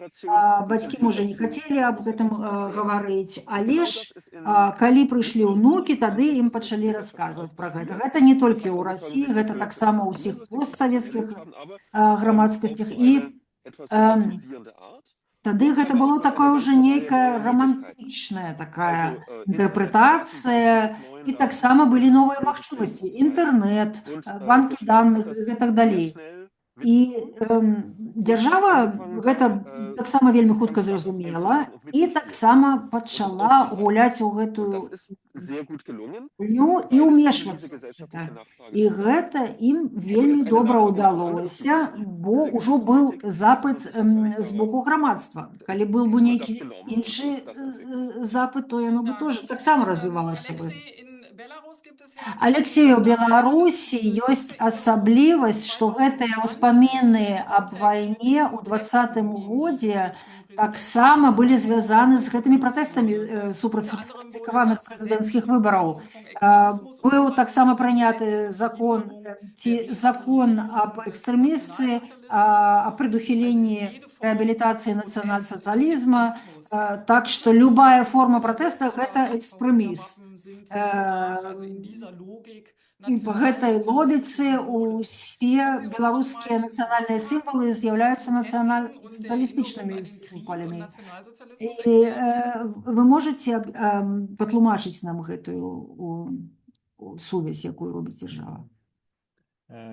бацькі, можа, не хацелі аб гэтым гаварыць, але ж, калі прыйшлі ўнукі, тады ім пачалі расказваць пра гэта. Гэта не толькі ў Расіі, гэта таксама ў ўсіх постсавецкіх грамадскасцях. І тады гэта было такое ўжо нейкая романтычная такая інтэрпрэтацыя, і таксама былі новыя магчымасці, інтэрнэт, банкі даных і так далей. І дзяржава гэта таксама вельмі хутка зразумела і таксама пачала гуляць у гэтую гульню і ўмешвацца. І гэта ім вельмі добра ўдалося, бо ўжо быў запыт з боку грамадства. Калі быў бы нейкі іншы запыт, то яно бы тоже таксама развівалася бы. Алексей, у Беларусі ёсць асаблівасць, што гэтыя ўспаміны аб вайне ў 2020 годзе таксама былі звязаны з гэтымі пратэстамі супраць фальсіфікаваных прэзідэнцкіх выбараў. Быў таксама прыняты закон аб экстрэмізме, аб прадухіленні рэабілітацыі нацыянал-сацыялізма, так што любая форма пратэста – гэта экстрэмізм. І па гэтай логіцы усе беларускія нацыянальныя сімвалы з'яўляюцца нацыянал-сацыялістычнымі сімваламі. І вы можаце патлумачыць нам гэтую сувязь, якую робіць дзяржава?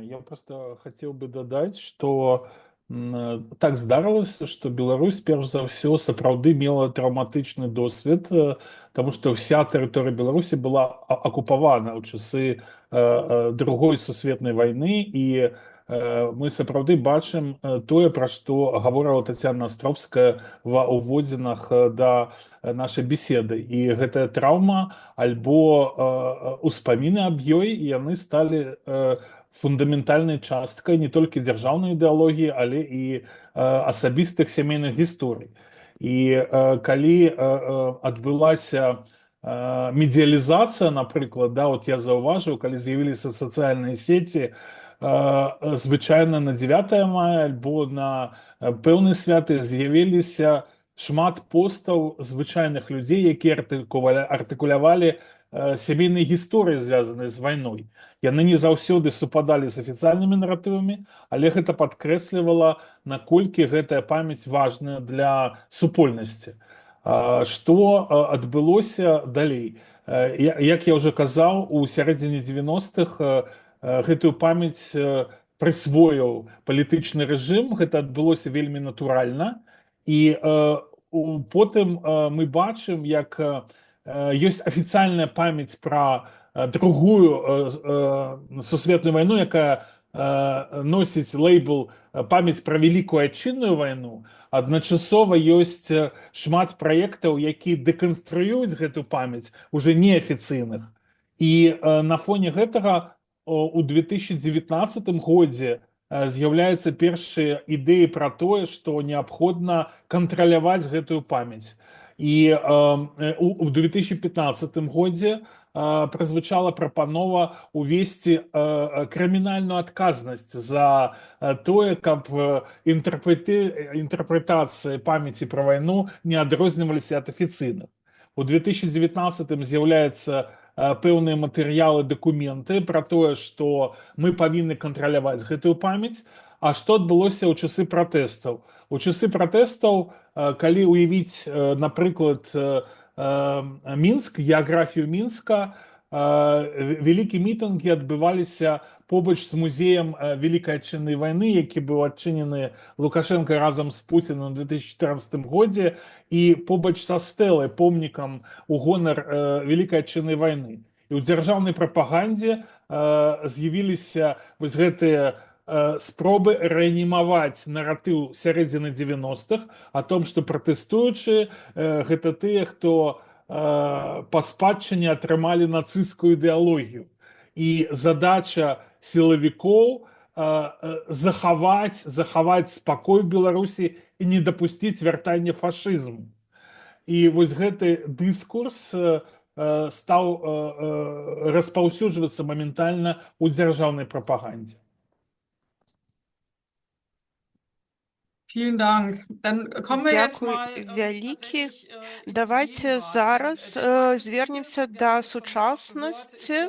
Я просто хотел бы дадаць, што так здарылася, што Беларусь перш за ўсё сапраўды мела траўматычны досвед, таму што вся тэрыторыя Беларусі была акупавана ў часы Другой сусветнай вайны, і мы сапраўды бачым тое, пра што гаворыла Тацяна Астровская ва ўводзінах да нашай беседы. І гэтая траўма альбо ўспаміны аб ёй, яны сталі фундаментальнай часткай не толькі дзяржаўнай ідэалогіі, але і асабістых сямейных гісторый. І калі адбылася медыялізацыя, напрыклад, да, от я заўважыў, калі з'явіліся сацыяльныя сеці, звычайна на 9 мая альбо на пэўныя святы з'явіліся шмат постаў звычайных людзей, якія артыкулявалі сямейныя гісторыі, звязаныя з вайной. Яны не заўсёды супадалі з афіцыйнымі наратывамі, але гэта падкрэслівала, наколькі гэтая памяць важная для супольнасці. Што адбылося далей? Як я ўжо казаў, у сярэдзіне 90-х гэтую памяць прысвоіў палітычны рэжым, гэта адбылося вельмі натуральна, і потым мы бачым, як ёсць афіцыйная памяць пра другую сусветную вайну, якая носіць лейбл «Памяць пра Вялікую Айчынную вайну». Адначасова ёсць шмат праектаў, якія дэканструююць гэту памяць, уже неафіцыйных. І на фоне гэтага у 2019 годзе з'яўляюцца першыя ідэі пра тое, што неабходна кантраляваць гэтую памяць. І у 2015 годзе празвучала прапанова увесці крымінальную адказнасць за тое, каб інтэрпрэтацыі памяці пра вайну не адрозніваліся ад афіцыйных. У 2019 з'яўляюцца пэўныя матэрыялы, дакументы пра тое, што мы павінны кантраляваць гэтую памяць. А што адбылося ў часы пратэстаў? У часы пратэстаў, калі уявіць, напрыклад, Мінск, геаграфію Мінска, вялікія мітынгі адбываліся побач з музеем Вялікай Айчыннай вайны, які быў адчынены Лукашенко разам з Пуцінам у 2014 годзе, і побач са стэлай, помнікам у гонар Вялікай Айчыннай вайны. І ў дзяржаўнай прапагандзе з'явіліся вось гэтыя спробы рэанімаваць наратыў сярэдзіны 90-х о том, што пратэстуючыя гэта тыя, хто па спадчыне атрымалі нацысцкую ідэалогію. І задача сілавікоў захаваць спакой в Беларусі і не дапусціць вяртання фашызму. І вось гэты дыскурс стаў распаўсюджвацца моментальна ў дзяржаўнай прапагандзе. Vielen Dank. Dann kommen wir jetzt Дзякуй mal вялікі. tatsächlich Давайте зараз звернемся да сучаснасці.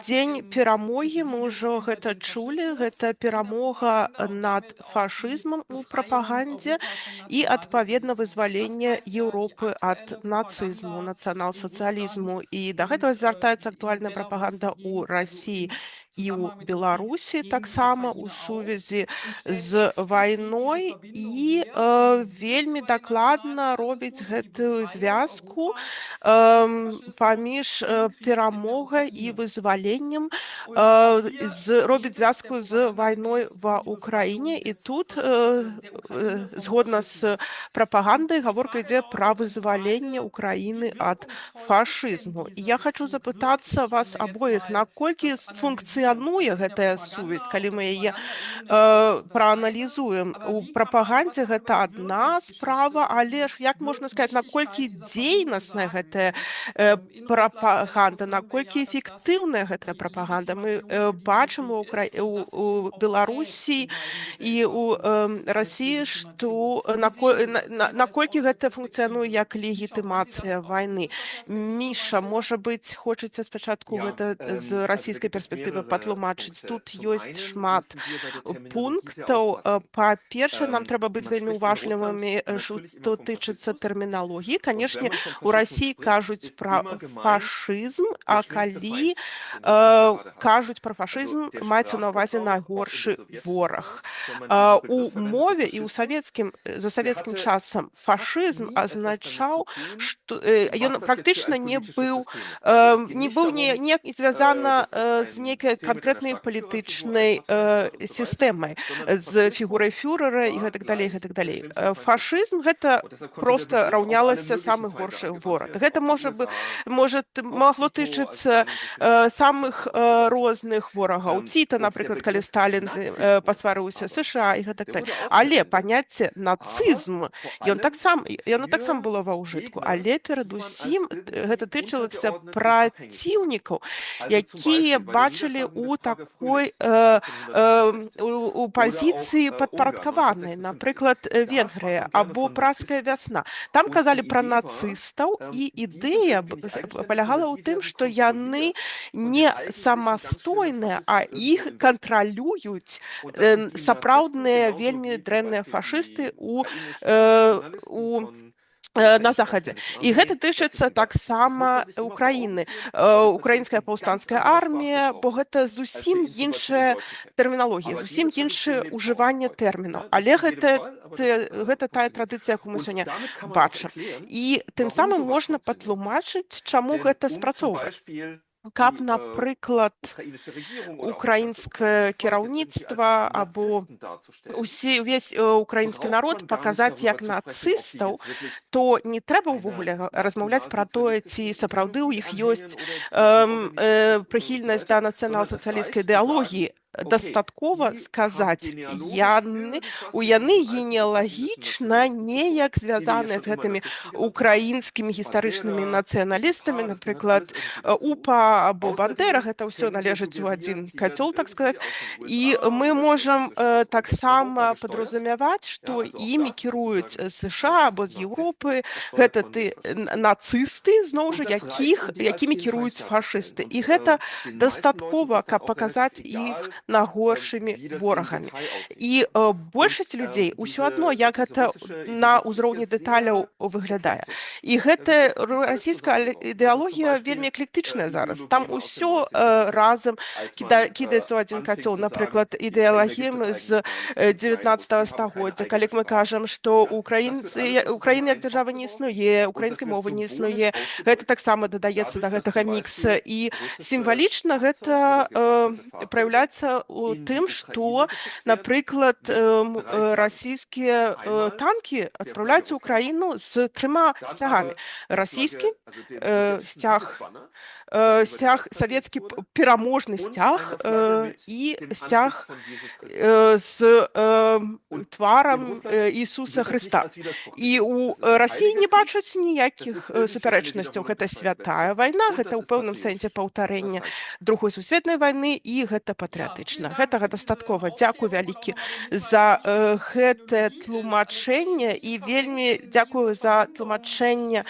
Дзень перамогі, мы ўжо гэта чулі, гэта перамога над фашызмам у прапагандзе і, адпаведна, вызваленне Еўропы ад нацызму, нацыянал-сацыялізму. І да гэтага звяртаецца актуальная прапаганда ў Расіі і ў Беларусі таксама ў сувязі з вайной і вельмі дакладна робіць гэтую звязку паміж перамогай і вызваленнем, робіць звязку з вайной ва Ўкраіне. І тут, згодна з прапагандай, гаворка ідзе пра вызваленне Ўкраіны ад фашызму. І я хачу запытацца вас абоіх, наколькі функцыянуе гэтая сувязь, калі мы яе прааналізуем. У прапагандзе гэта адна справа, але ж, як можна сказаць, наколькі дзейнасная гэтая прапаганда, наколькі эфектыўная гэтая прапаганда. Мы бачым у Беларусі і у Расіі, што наколькі гэта функцыянуе як легітымацыя вайны. Міша, можа быць, хочаце спачатку гэта з расійскай перспектывы патлумачыць. Тут ёсць шмат пунктаў. Па-першае, нам трэба быць вельмі уважлівымі, што тычыцца тэрміналогіі. Канешне, у Расіі кажуць пра фашызм, а калі кажуць пра фашызм, маецца на ўвазе найгоршы вораг. У мове і за савецкім часам фашызм азначаў, што ён практычна не быў ніяк звязана з нейкай канкрэтнай палітычнай сістэмай з фігурай фюрэра і гэтак далей, гэтак далей. Фашызм гэта проста раўнялася самы горшы вораг. Гэта магло тычыцца самых розных ворагаў. Ціта, напрыклад, калі Сталін пасварыўся США і гэтак далей. Але паняцце нацызм, яно таксама было ва ўжытку, але перадусім гэта тычылася праціўнікаў, якія бачылі у такой у пазіцыі падпарадкаванай, напрыклад, Венгрыя або Пражская вясна. Там казалі пра нацыстаў, і ідэя палягала ў тым, што яны не самастойныя, а іх кантралююць сапраўдныя вельмі дрэнныя фашысты на захадзе. І гэта тычыцца таксама Украіны. Украінская паўстанцкая армія, бо гэта зусім іншая тэрміналогія, зусім іншае ўжыванне тэрмінаў. Але гэта тая традыцыя, якую мы сёння бачым. І тым самым можна патлумачыць, чаму гэта спрацоўвае. Каб, напрыклад, украінскае кіраўніцтва або увесь украінскі народ паказаць як нацыстаў, то не трэба ўвогуле размаўляць пра тое, ці сапраўды ў іх ёсць прыхільнасць да нацыянал-сацыялісцкай ідэалогіі. Дастаткова сказаць, яны генеалагічна неяк звязаныя з гэтымі украінскімі гістарычнымі нацыяналістамі, напрыклад, УПА або Бандера, гэта ўсё належыць у адзін кацёл, так сказаць. І мы можам таксама падразумяваць, што імі кіруюць США або з Еўропы, гэта нацысты, зноў жа, якімі кіруюць фашысты. І гэта дастаткова, каб паказаць іх нагоршымі ворагамі. І большасць людзей ўсё адно, як гэта на ўзроўні дэталяў выглядае. І гэта расійская ідэалогія вельмі эклектычная зараз. Там усё разам кідаецца ў адзін кацёл. Напрыклад, ідэалагізм з 19 стагоддзя, калі мы кажам, што Украіны як дзяржава не існуе, украінскай мовы не існуе, гэта таксама дадаецца да гэтага мікса. І сімвалічна гэта праяўляецца у тым, што, напрыклад, расійскія танкі адпраўляюцца ў Украіну з 3 сцягамі. Расійскі сцяг, савецкі пераможны сцяг і сцяг з тварам Ісуса Хрыста. І ў Расіі не бачаць ніякіх супярэчнасцяў. Гэта святая вайна, гэта ў пэўным сэнсе паўтарэнне Другой сусветнай вайны, і гэта патрыятычна. Гэтага дастаткова. Дзякуй вялікі за гэтае тлумачэнне і вельмі дзякую за тлумачэнне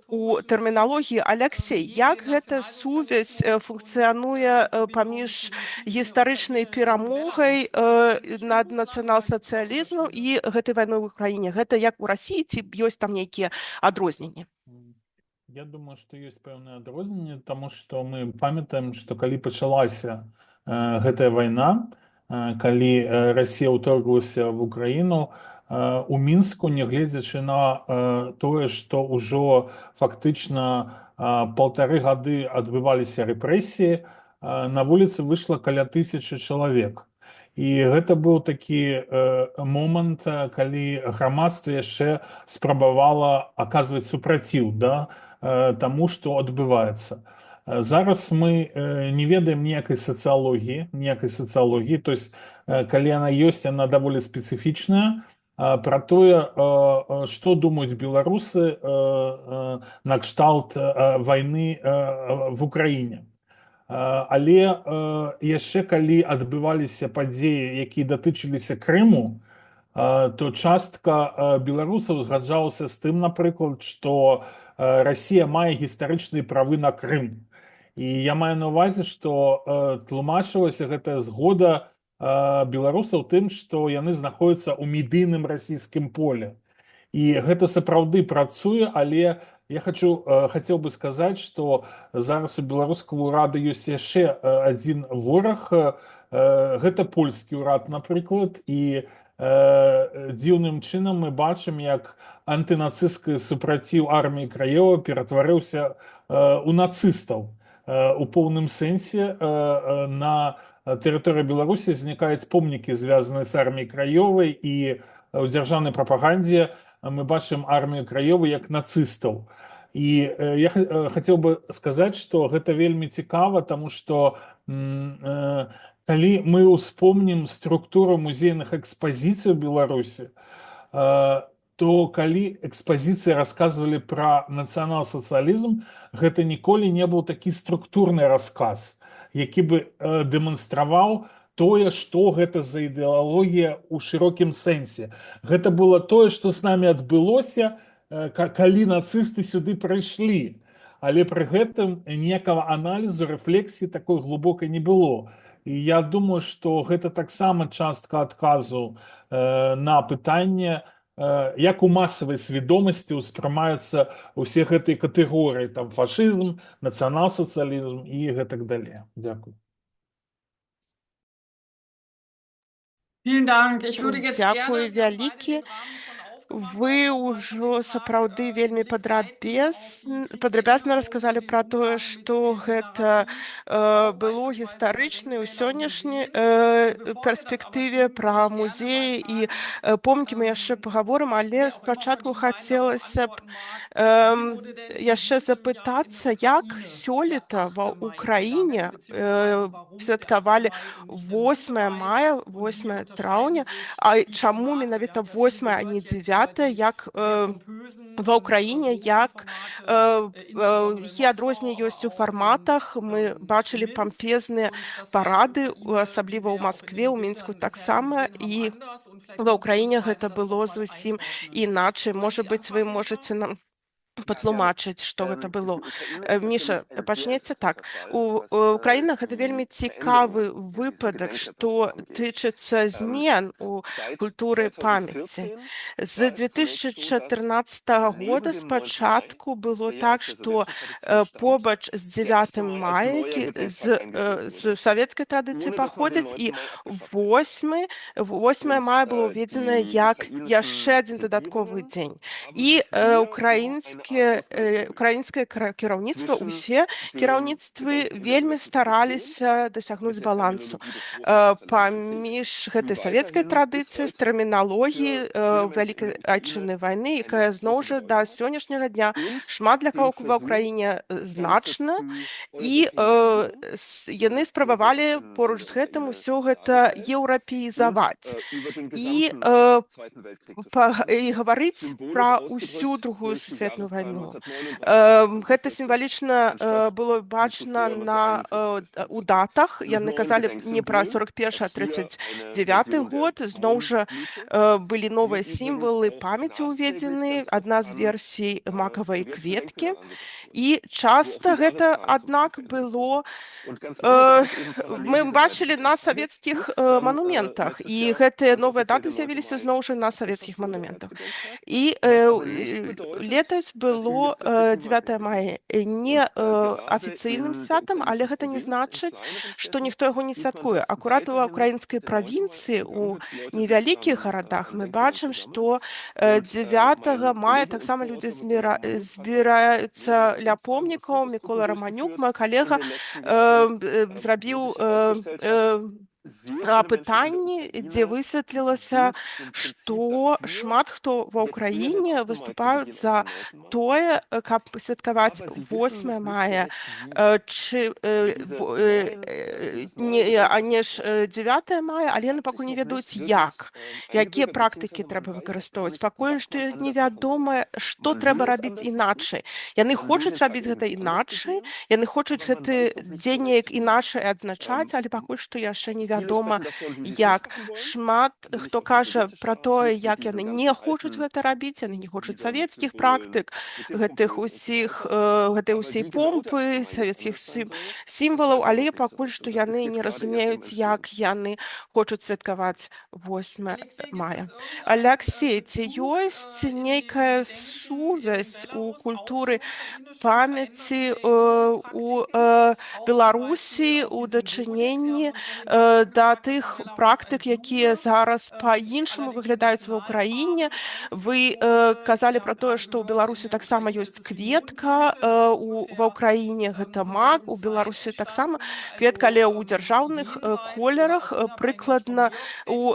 у тэрміналогіі. Аляксей, як гэта сувязь функцыянуе паміж гістарычнай перамогай над нацыянал-сацыялізмам і гэтай вайной ў Украіне? Гэта як у Расіі, ці ёсць там нейкія адрозненні? Я думаю, што ёсць пэўныя адрозненні, таму што мы памятаем, што калі пачалася гэтая вайна, калі Расія ўторглася в Украіну, у Мінску, нягледзячы на тое, што ўжо фактычна 1,5 гады адбываліся рэпрэсіі, на вуліцы выйшла каля 1000 чалавек. І гэта быў такі момант, калі грамадства яшчэ спрабавала аказваць супраціў таму, што адбываецца. Зараз мы не ведаем ніякай сацыялогіі, то есть, калі яна ёсць, яна даволі спецыфічная, пра тое, што думаюць беларусы накшталт вайны в Украіне. Але яшчэ калі адбываліся падзеі, якія датычыліся Крыму, то частка беларусаў згаджалася з тым, напрыклад, што Расія мае гістарычныя правы на Крым. І я маю на ўвазе, што тлумачылася гэтая згода беларусаў тым, што яны знаходзяцца ў медыйным расійскім поле. І гэта сапраўды працуе, але я хацеў бы сказаць, што зараз у беларускага ўрада ёсць яшчэ адзін вораг, гэта польскі ўрад, напрыклад, і дзіўным чынам мы бачым, як антынацысцкі супраціў арміі Краева ператварыўся у нацыстаў. у поўным сэнсе на тэрыторыі Беларусі знікаюць помнікі, звязаныя з арміяй краёвай, і ў дзяржаўнай прапагандзе мы бачым армію краёвай як нацыстаў. І я хацеў бы сказаць, што гэта вельмі цікава, таму што калі мы ўспомнім структуру музейных экспазіцый у Беларусі, то калі экспазіцыі расказвалі пра нацыянал-сацыялізм, гэта ніколі не быў такі структурны расказ, які бы дэманстраваў тое, што гэта за ідэалогія ў шырокім сэнсе. Гэта было тое, што з намі адбылося, калі нацысты сюды прыйшлі. Але пры гэтым ніякага аналізу, рэфлексіі такой глыбокай не было. І я думаю, што гэта таксама частка адказу на пытанне, як у масавай свядомасці ўспрымаюцца ўсе гэтыя катэгорыі, там фашызм, нацыянал-сацыялізм і гэтак далей. Дзякуй. Vielen Dank. Ich würde jetzt gerne, Дзякуй Sie haben beide вялікі. den Rahmen schon aufgemacht, Вы aber ўжо jeden Tag, сапраўды вельмі Blick weiten auf die падрабязна Kriegserinnerung, расказалі den пра тое, Umgang mit што dem гэта Narrativ, auch было beispielsweise гістарычна über ў Denkmäler und сённяшняй Museen. Bevor wir das aber перспектыве tun, пра würde ich gerne mal музеі і fragen, помнікі мы яшчэ пагаворым, але wer auch immer von спачатку Ihnen beiden darauf хацелася б antworten mag. Wie wurde denn in яшчэ diesem Jahr in запытацца, der як Ukraine сёлета der ва 8. Mai Ўкраіне begangen, beziehungsweise warum der 8. святкавалі Mai und nicht der 9. 8 Mai? мая, Und wie 8 unterscheiden траўня, sich а die чаму Formate? менавіта Wir haben ja 8, viel а не gehört jetzt über 9, die як sehr pompösen ва und ўкраіне, großen як Formate, insbesondere in які адрозненні Moskau, ёсць у aber auch фарматах. Мы бачылі in Minsk. пампезныя Und das war in der парады, Ukraine, асабліва ў wie wir auch in Маскве, den ў Мінску Bildern gefertigt таксама, sehen, haben і anders. Und vielleicht ва können Sie uns ўкраіне beide гэта das noch было mal зусім einordnen. іначай. Wollen Можа Sie быць, вы anfangen, Mischa? можаце нам патлумачыць, што гэта было. Міша, пачнеце так. У Украіна гэта вельмі цікавы выпадак, што тычыцца змен у культуры памяці. З 2014 года спачатку было так, што побач з 9 мая, з савецкай традыцыі паходзіць, і 8 мая было ўведзена як яшчэ адзін дадатковы дзень. І украінскае кіраўніцтва, усе кіраўніцтвы вельмі стараліся дасягнуць балансу паміж гэтай савецкай традыцыяй, з тэрміналогіяй Вялікай Айчыннай вайны, якая зноў жа да сённяшняга дня шмат для каго ва ўкраіне значна, і яны спрабавалі поруч з гэтым усё гэта еўрапеізаваць і гаварыць пра ўсю другую сусветную вайну. Гэта сімвалічна было бачна у датах. Яны казалі не пра 41, а 39 год. Зноў жа былі новыя сімвалы памяці ўведзены, адна з версій макавай кветкі. І часта гэта, аднак, было мы бачылі на савецкіх манументах, і гэтыя новыя даты з'явіліся зноў жа на савецкіх манументах. І летась было 9 мая не афіцыйным святам, але гэта не значыць, што ніхто яго не святкуе. Акурат у украінскай правінцыі, у невялікіх гарадах мы бачым, што 9 мая таксама людзі збіраюцца ля помнікаў. Мікола Раманюк, мой калега, зрабіў апытанні, дзе высветлілася, што шмат хто ва ўкраіне выступаюць за тое, каб святкаваць 8 мая, а не ж 9 мая, але яны пакуль не ведаюць, якія практыкі трэба выкарыстоўваць. Пакуль што невядома, што трэба рабіць іначай. Яны хочуць рабіць гэта іначай, яны хочуць гэты дзень неяк іначай адзначаць, але пакуль што яшчэ невядома, як. Шмат хто кажа пра тое, як яны не хочуць гэта рабіць, яны не хочуць савецкіх практык, гэтай усей помпы, савецкіх сімвалаў, але пакуль што яны не разумеюць, як яны хочуць святкаваць 8 мая. Аляксей, ці ёсць нейкая сувязь у культуры памяці у Беларусі, у дачыненні да тых практык, якія зараз па-іншаму выглядаюць ва ўкраіне. Вы казалі пра тое, што ў Беларусі таксама ёсць кветка, ва ўкраіне гэта мак, у Беларусі таксама кветка, але ў дзяржаўных колерах, прыкладна у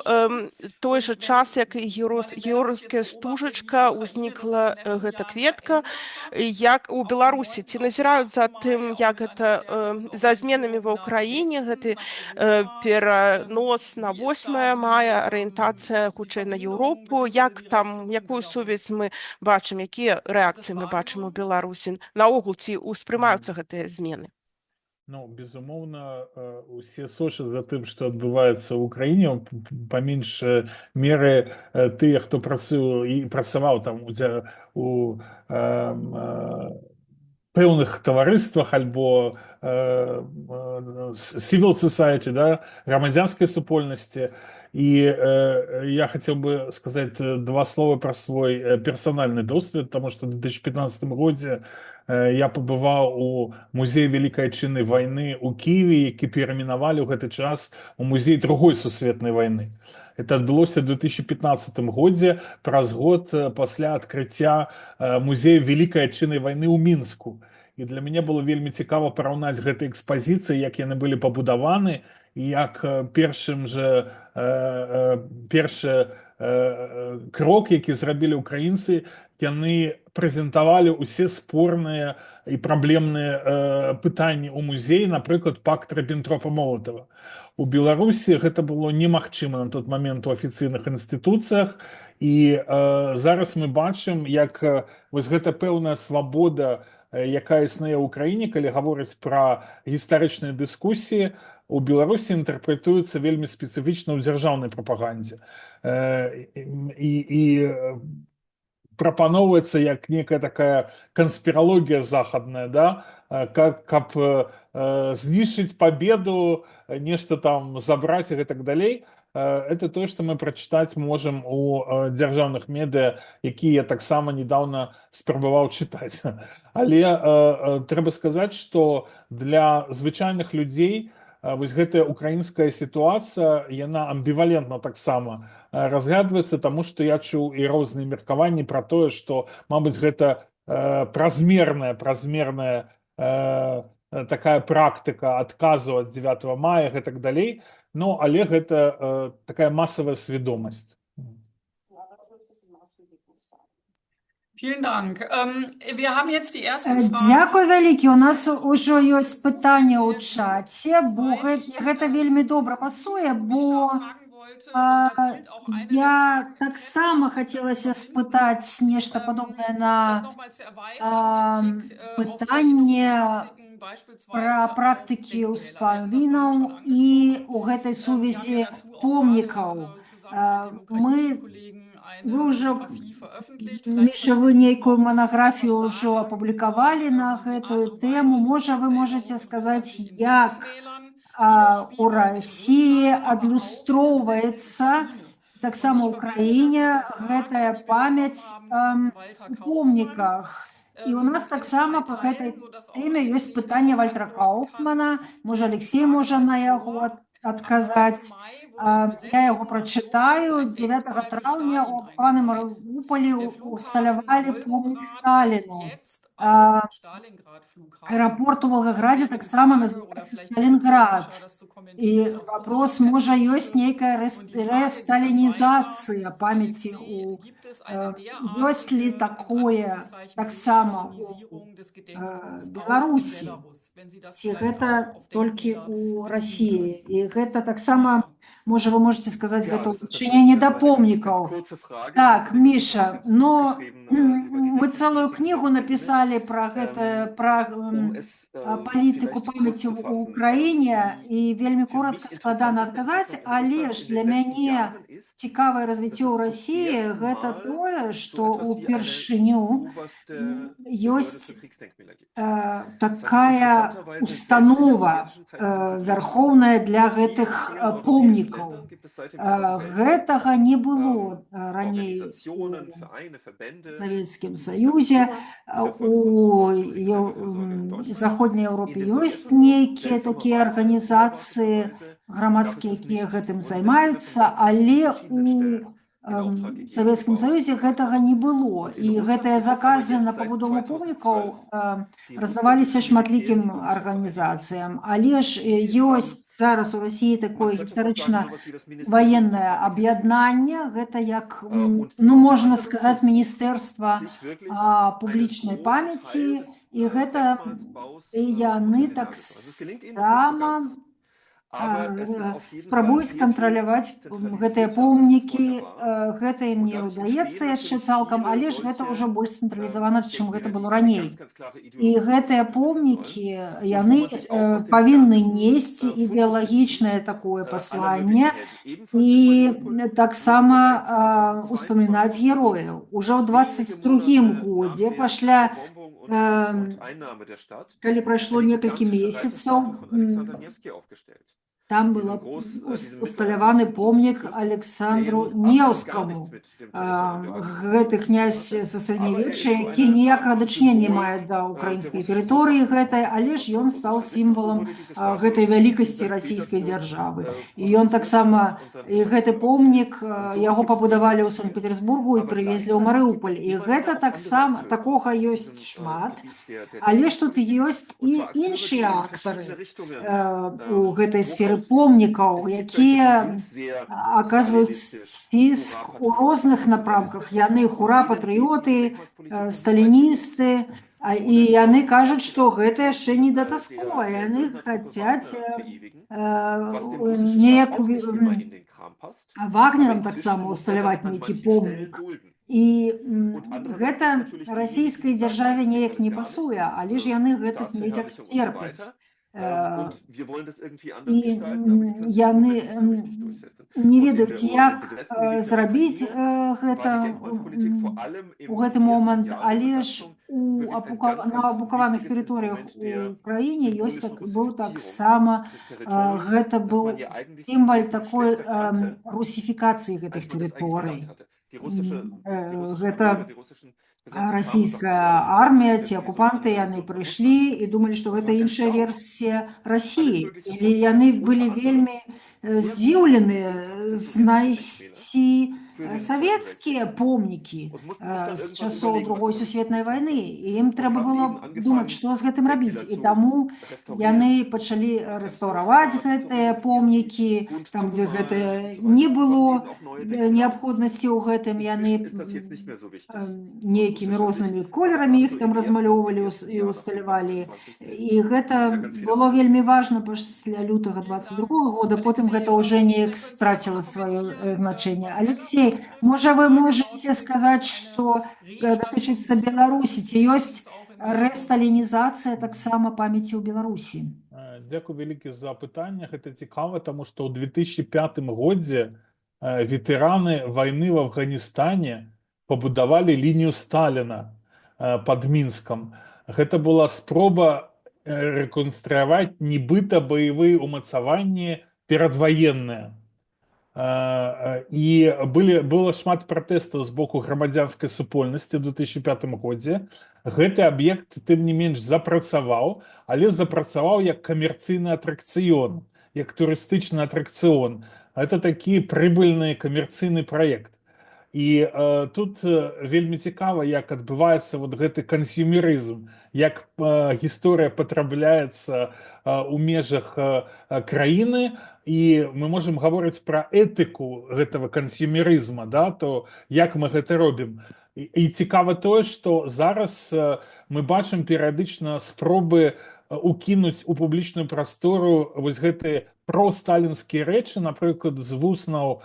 той жа час, як і георгіўская стужачка, узнікла гэта кветка, як у Беларусі. Ці назіраюць за тым, як гэта за зменамі ва ўкраіне, гэты перанос на 8 мая, арыентацыя хутчэй на Еўропу, як там, якую сувязь мы бачым, якія рэакцыі мы бачым у Беларусі, наогул ці ўспрымаюцца гэтыя змены? Ну, безумоўна, усе сочаць за тым, што адбываецца ў краіне, па меншай меры тыя, хто працуе і працаваў там у пэўных таварыствах альбо civil society, да, грамадзянскай супольнасці. І я хацеў бы сказаць два слова пра свой персанальны досвед, таму што ў 2015 годзе я пабываў у музеі Вялікай Адчыннай вайны ў Кіеве, які перайменавалі ў гэты час у музей Другой сусветнай вайны. Это адбылося ў 2015 годзе, праз год пасля адкрыцця музея Вялікай Адчыннай вайны ў Мінску. І для мяне было вельмі цікава параўнаць гэтай экспазіцыі, як яны былі пабудаваны, і як першы крок, які зрабілі ўкраінцы, яны прэзентавалі ўсе спорныя і праблемныя пытанні ў музеі, напрыклад, пакт Ріббентропа-Молатава. У Беларусі гэта было немагчыма на тот момент у афіцыйных інстытуцыях, і зараз мы бачым, як вось гэта пэўная свабода, якая існуе ў краіне, калі гаворыць пра гістарычныя дыскусіі, у Беларусі інтэрпрэтуецца вельмі спецыфічна ў дзяржаўнай прапагандзе. І прапаноўваецца як некая такая канспіралогія захадная, да? Каб знішчыць пабеду, нешта там забраць і гэтак далей. Это тое, што мы прачытаць можам у дзяржаўных медыа, якія я таксама недаўна спрабаваў чытаць. Але трэба сказаць, што для звычайных людзей вось гэтая украінская сітуацыя, яна амбівалентна таксама разглядваецца, таму што я чуў і розныя меркаванні пра тое, што, мабыць, гэта празмерная такая практыка адказу ад 9 мая, гэтак далей, ну, але гэта такая масавая свядомасць. Дзякуй вялікі. У нас ужо ёсць пытанне ў чаце, бо гэта вельмі добра пасуе, бо я таксама хацелася спытаць нешта падобнае на пытанне пра практыкі ўспамінаў і ў гэтай сувязі помнікаў. Вы ўжо, Міша, вы нейкую манаграфію ўжо апублікавалі на гэтую тэму. Можа, вы можаце сказаць, як у Расіі адлюстроўваецца таксама ў краіне гэтая памяць у помніках. І у нас таксама па гэтай тэме ёсць пытанне Вальтера Кауфмана. Можа, Алексей можа на яго адказаць. Я яго прачытаю. 9 траўня ў абканым Марыуполі усталявалі помнік Сталіну. Аэропорт у Волгограде таксама называецца Сталинград. І вопрос, можа, ёсць нейкая рэсталінізацыя памяці ёсць ли такое таксама у Беларусі? Ці гэта толькі у Расіі? І гэта таксама, можа, вы можете сказаць, гэта ўчыненне да помнікаў. Так, Міша, но мы цэлую кнігу напісалі пра гэта, пра палітыку памяці ў Украіне, і вельмі коротка складана адказаць, але ж для мяне цікавае развіццё ў Расіі гэта тое, што ўпершыню ёсць такая установа вярхоўная для гэтых помнікаў. помнікаў. Гэтага не было раней у Савецкім Саюзе. У Заходняй Еўропе ёсць нейкія такія арганізацыі грамадскія, якія гэтым займаюцца, але у Савецкім Саюзе гэтага не было. І гэтыя заказы на пабудову помнікаў раздаваліся шматлікім арганізацыям. Але ж ёсць зараз у Расіі такое гістарычна ваеннае аб'яднанне, гэта як, ну, можна сказаць, міністэрства публічнай памяці, і гэта яны таксама спрабуюць кантраляваць гэтыя помнікі. Гэта ім не ўдаецца яшчэ цалкам, але ж гэта ўжо больш цэнтралізавана, чым гэта было раней. І гэтыя помнікі, яны павінны несці ідэалагічнае такое пасланне і таксама успамінаць герояў. Ужо ў 22-м годзе, пасля, калі прайшло некалькі месяцаў, там был усталяваны помнік Александру Неўскаму. Гэты князь са сярэднявечча, які ніякага дачынення не мае да ўкраінскай тэрыторыі гэтай, але ж ён стаў сімвалам гэтай вялікасці расійскай дзяржавы. І ён таксама, і гэты помнік, яго пабудавалі ў Санкт-Петербургу і прывезлі ў Марыуполь. І гэта таксама, такога ёсць шмат, але ж тут ёсць і іншыя актары у гэтай сферы помнікаў, якія аказваюць ціск у розных напрамках. Яны хура-патрыёты, сталіністы, і яны кажуць, што гэта яшчэ не датаскова. Яны хацяць неяк Вагнерам таксама усталяваць нейкі помнік. І гэта расійскай дзяржаве неяк не пасуе, але ж яны гэта неяк церпяць. І яны не ведаюць, як зрабіць гэта у гэты момант, але ж на абукаваных тэрыторыях у краіне быў таксама, гэта быў сімвал такой русіфікацыі гэтых тэрыторый. Гэта расійская армія, ці акупанты, яны прыйшлі і думалі, што гэта іншая версія Расіі. І яны былі вельмі здзіўленыя знайсці савецкія помнікі з часоў Другой сусветнай вайны. І ім трэба было думаць, што з гэтым рабіць. І таму яны пачалі рэстаўраваць гэтыя помнікі, там, дзе гэта не было неабходнасці ў гэтым, яны нейкімі рознымі колерамі іх там размалёўвалі і усталявалі. І гэта было вельмі важна пасля лютага 22-го года, потым гэта ўжо неяк страціла сваё значэнне. Алексей, можа, вы можете сказаць, што датычыцца Беларусі, ці ёсць рэсталінізацыя таксама памяці ў Беларусі? Дякую вялікі за пытанне. Гэта цікава, таму што ў 2005 годзе ветэраны вайны в Афганістане пабудавалі лінію Сталіна пад Мінскам. Гэта была спроба рэканструяваць нібыта баявыя ўмацаванні перадваенныя. І было шмат пратэстаў з боку грамадзянскай супольнасці ў 2005 годзе. Гэты аб'ект, тым не менш, запрацаваў, але запрацаваў як камерцыйны атракцыён, як турыстычны атракцыён. Это такі прыбыльны камерцыйны праект. І тут вельмі цікава, як адбываецца вот гэты кансюмерызм, як гісторыя патрапляецца ў межах краіны, і мы можам гаворыць пра этыку гэтага кансюмерызма, да, то як мы гэта робім. І цікава тое, што зараз мы бачым перыядычна спробы укінуць у публічную прастору вось гэтыя просталінскія рэчы, напрыклад, з вуснаў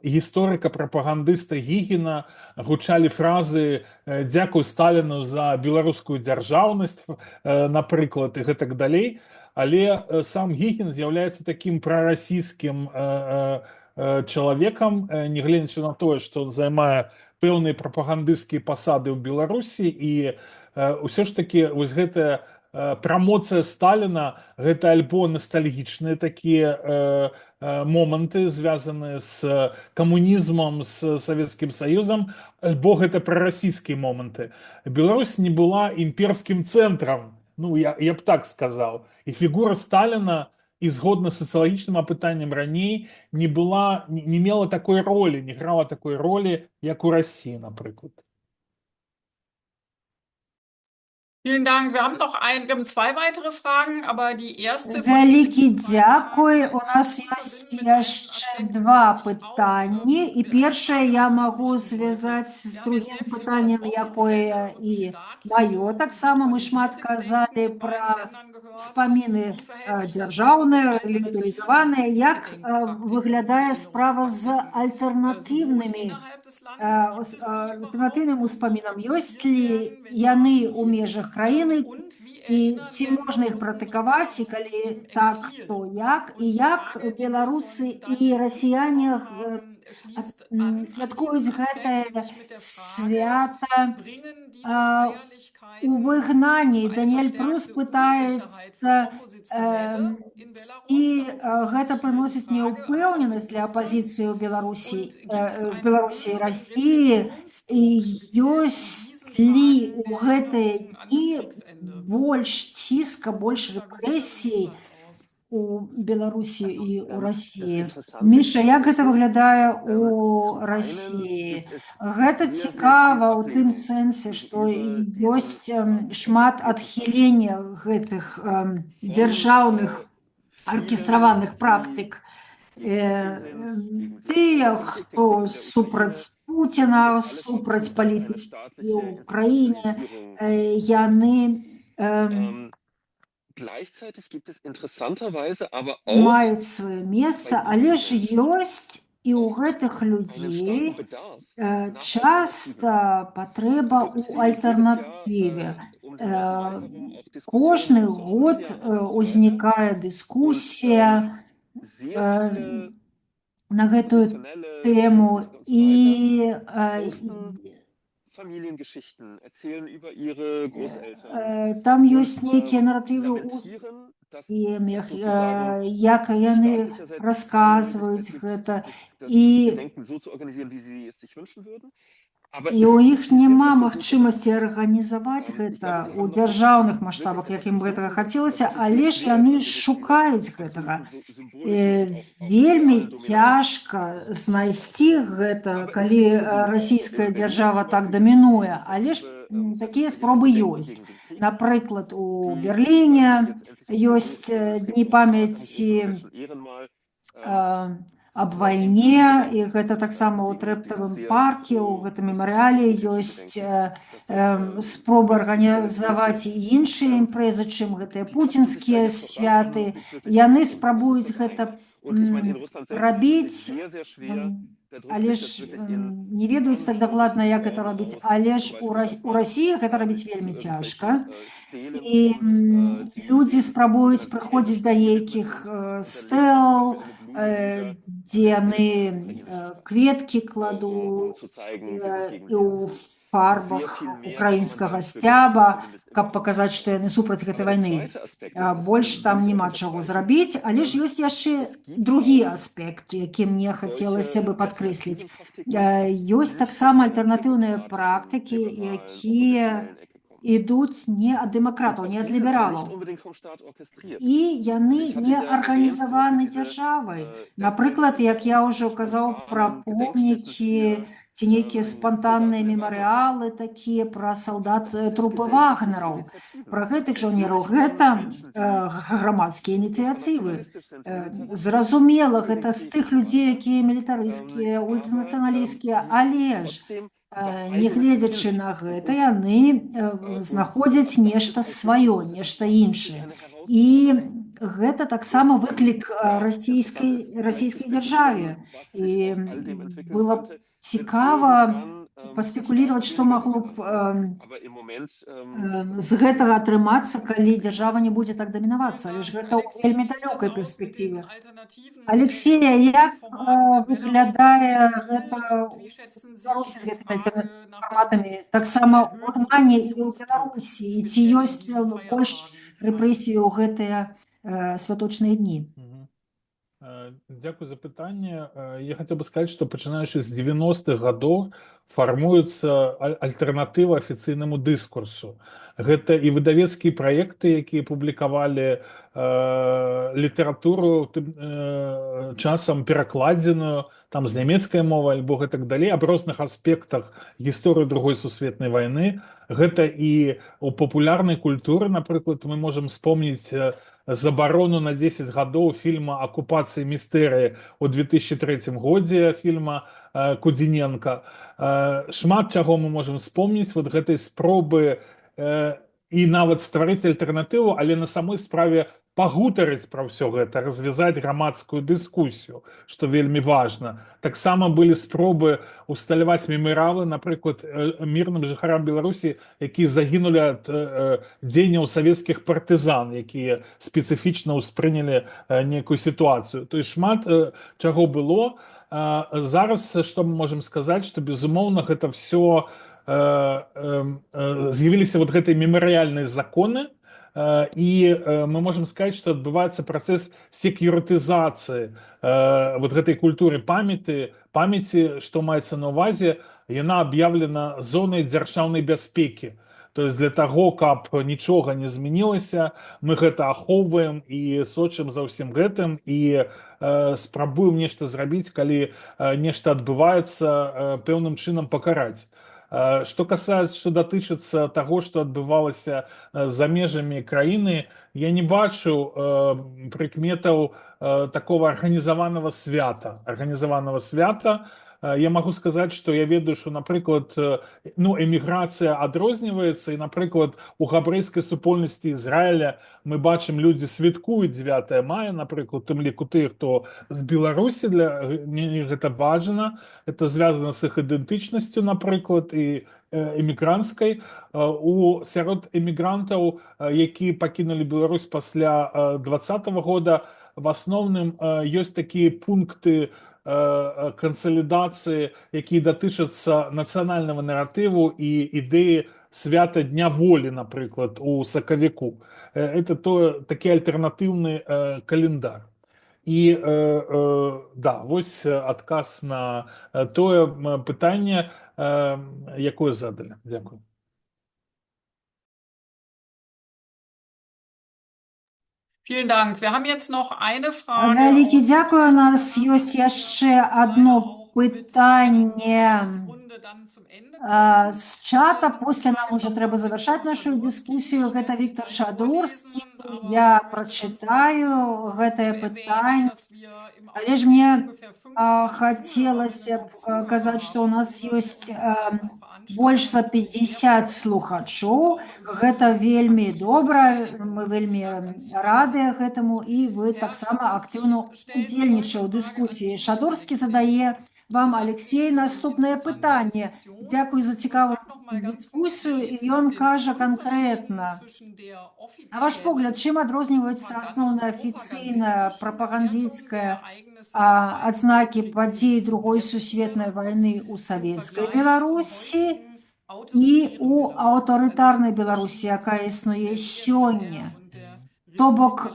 гісторыка-прапагандыста Гігіна гучалі фразы «Дзякуй Сталіну за беларускую дзяржаўнасць», напрыклад, і гэтак далей. Але сам Гігін з'яўляецца такім прарасійскім чалавекам, нягледзячы на тое, што ён займае пэўныя прапагандысцкія пасады ў Беларусі, і ўсё ж такі вось гэтая прамоцыя Сталіна гэта альбо настальгічныя такія моманты, звязаныя з камунізмам, з Савецкім Саюзам, альбо гэта прарасійскія моманты. Беларусь не была імперскім цэнтрам, ну, я б так сказаў. І фігура Сталіна, і згодна з сацыялагічным апытаннем раней, не мела такой ролі, не грала такой ролі, як у Расіі, напрыклад. Vielen Dank. Wir haben zwei weitere Fragen, aber die erste von Вялікі дзякуй. У нас ёсць яшчэ два пытанні. І першае я магу звязаць з другім пытаннем, якое і маё. Таксама мы шмат казалі пра ўспаміны дзяржаўныя, рэлігіялізаваныя. Як выглядае справа з альтэрнатыўным успамінам? Ёсць ли яны ў межах краіны, і ці можна іх практыкаваць, і калі так, то як? І як беларусы і расіяне святкуюць гэтае свята у выгнанні? Даниэль Прус пытаецца, і гэта прыносіць неўпэўненасць для апазіцыі ў Беларусі і Расіі. І ёсць ли у гэтай дні больш ціска, больш рэпрэсій у Беларусі і ў Расіі? Міша, як гэта выглядае у Расіі? Гэта цікава ў тым сэнсе, што ёсць шмат адхілення гэтых дзяржаўных аркестраваных практык. Тыя, хто супраць Путіна, супраць палітыкі ў краіне, яны маюць сваё месца, але ж ёсць і ў гэтых людзей часта патрэба ў альтэрнатыве. Кожны год узнікае дыскусія на гэтую тему, і там ёсць нейкія наратывы ў сем'ях, як яны расказваюць гэта, і у іх няма магчымасці арганізаваць гэта ў дзяржаўных маштабах, як ім гэтага хацелася, але ж яны шукаюць гэтага. Вельмі цяжка знайсці гэта, калі расійская дзяржава так дамінуе, але ж такія спробы ёсць. Напрыклад, у Берліне ёсць дні памяці аб вайне, і гэта таксама ў Трэптавым парке, у гэтым мемарыяле ёсць спробы арганізаваць і іншыя імпрэзы, чым гэтыя пуцінскія святы. Яны спрабуюць гэта рабіць, але ж не ведаюць так дакладна, як гэта рабіць, але ж у Расіі гэта рабіць вельмі цяжка. І людзі спрабуюць прыходзіць да нейкіх стэл, дзе яны кветкі кладуць і ў фарбах украінскага сцяба, каб паказаць, што яны супраць гэтай вайны. Больш там няма чаго зрабіць, але ж ёсць яшчэ другі аспект, які мне хацелася бы падкрэсліць. Ёсць таксама альтэрнатыўныя практыкі, якія ідуць не ад дэмакратаў, не ад лібералаў. І яны не арганізаваны дзяржавай. Напрыклад, як я ўжо казаў пра помнікі ці нейкія спантанныя мемарыялы такія пра салдат трупы вагнераў, пра гэтых жаўнераў. Гэта грамадскія ініцыятывы. Зразумела, гэта з тых людзей, якія мілітарысцкія, ультранацыяналісцкія, але ж нягледзячы на гэта, яны знаходзяць нешта сваё, нешта іншае. І гэта таксама выклік расійскай дзяржаве. І было б цікава паспекулировать, што магло б з гэтага атрымацца, калі дзяржава не будзе так дамінавацца. Але ж гэта ў вельмі далёкай перспектыве. Алексея, як выглядае гэта ў Беларусі з гэтымі альтэрнатыўнымі фарматамі, таксама ў Германіі і ў Беларусі? І ці ёсць больш рэпрэсіі ў гэтыя святочныя дні. Дякую за пытанне. Я хотел бы сказать, что пачынаючы з 90-х гадоў фармуецца альтэрнатыва афіцыйнаму дыскурсу. Гэта і выдавецкія праекты, якія публікавалі літаратуру часам перакладзеную там з нямецкай мовы альбо гэтак далей аб розных аспектах гісторыі другой сусветнай вайны. Гэта і у папулярнай культуры, напрыклад, мы можам вспомніць забарону на 10 гадоў фільма «Акупацыя містэрыі» у 2003 годзе, фільма Кудзіненка. Шмат чаго мы можам вспомніць вот гэтай спробы і нават стварыць альтэрнатыву, але на самой справе пагутарыць пра ўсё гэта, развязаць грамадскую дыскусію, што вельмі важна. Таксама былі спробы усталяваць мемарыялы, напрыклад, мірным жыхарам Беларусі, якія загінулі ад дзеянняў савецкіх партызан, якія спецыфічна ўспрынялі нейкую сітуацыю. То есть шмат чаго было. Зараз што мы можам сказаць, што безумоўна гэта все з'явіліся вот гэтыя мемарыяльныя законы, і мы можам сказаць, што адбываецца працэс секьюрытызацыі вот гэтай культуры памяці, што маецца на ўвазе, яна аб'яўлена зонай дзяржаўнай бяспекі. То есть для таго, каб нічога не змянілася, мы гэта ахоўваем і сочым за ўсім гэтым і спрабуем нешта зрабіць, калі нешта адбываецца, пэўным чынам пакараць. Што касаецца, што датычыцца таго, што адбывалася за межамі краіны, я не бачу прыкметаў такого арганізаванага свята. Я могу сказаць, што я ведаю, што, напрыклад, эміграцыя адрозніваецца, і, напрыклад, у габрэйскай супольнасці Ізраіля мы бачым, людзі святкуюць 9 мая, напрыклад, тым ліку тых, хто з Беларусі, для гэта важна, это звязана з іх ідэнтычнасцю, напрыклад, і эмігранцкай. Сярод эмігрантаў, які пакінулі Беларусь пасля 2020 года, в асноўным ёсць такія пункты кансалідацыі, якія датычацца нацыянальнага наратыву і ідэі свята Дня волі, напрыклад, у сакавіку. Это такі альтэрнатыўны календар. І да, вось адказ на тое пытанне, якое задалі. Дзякую. Vielen Dank. Wir haben jetzt noch eine Frage Вялікі aus дзякую. У нас ёсць яшчэ адно пытанне з чата. Пасля нам уже трэба завяршаць нашу дыскусію. Гэта Віктор Шадурскі. Я прачытаю гэтае пытанне. Але ж мне хацелася б казаць, што ў нас ёсць больш за 50 слухачоў. Гэта вельмі добра, мы вельмі радыя гэтаму, і вы таксама актыўна удзельнічаеце ў дыскусіі. Шадурскі задае вам, Алексей, наступнае пытанне. Дзякуй за цікавую дыскусію, і ён кажа канкрэтна. На ваш погляд, чым адрозніваюцца асноўная афіцыйная прапагандысцкая адзнакі падзей другой сусветнай вайны ў савецкай Беларусі і ў аўтарытарнай Беларусі, якая існуе сёння? То бок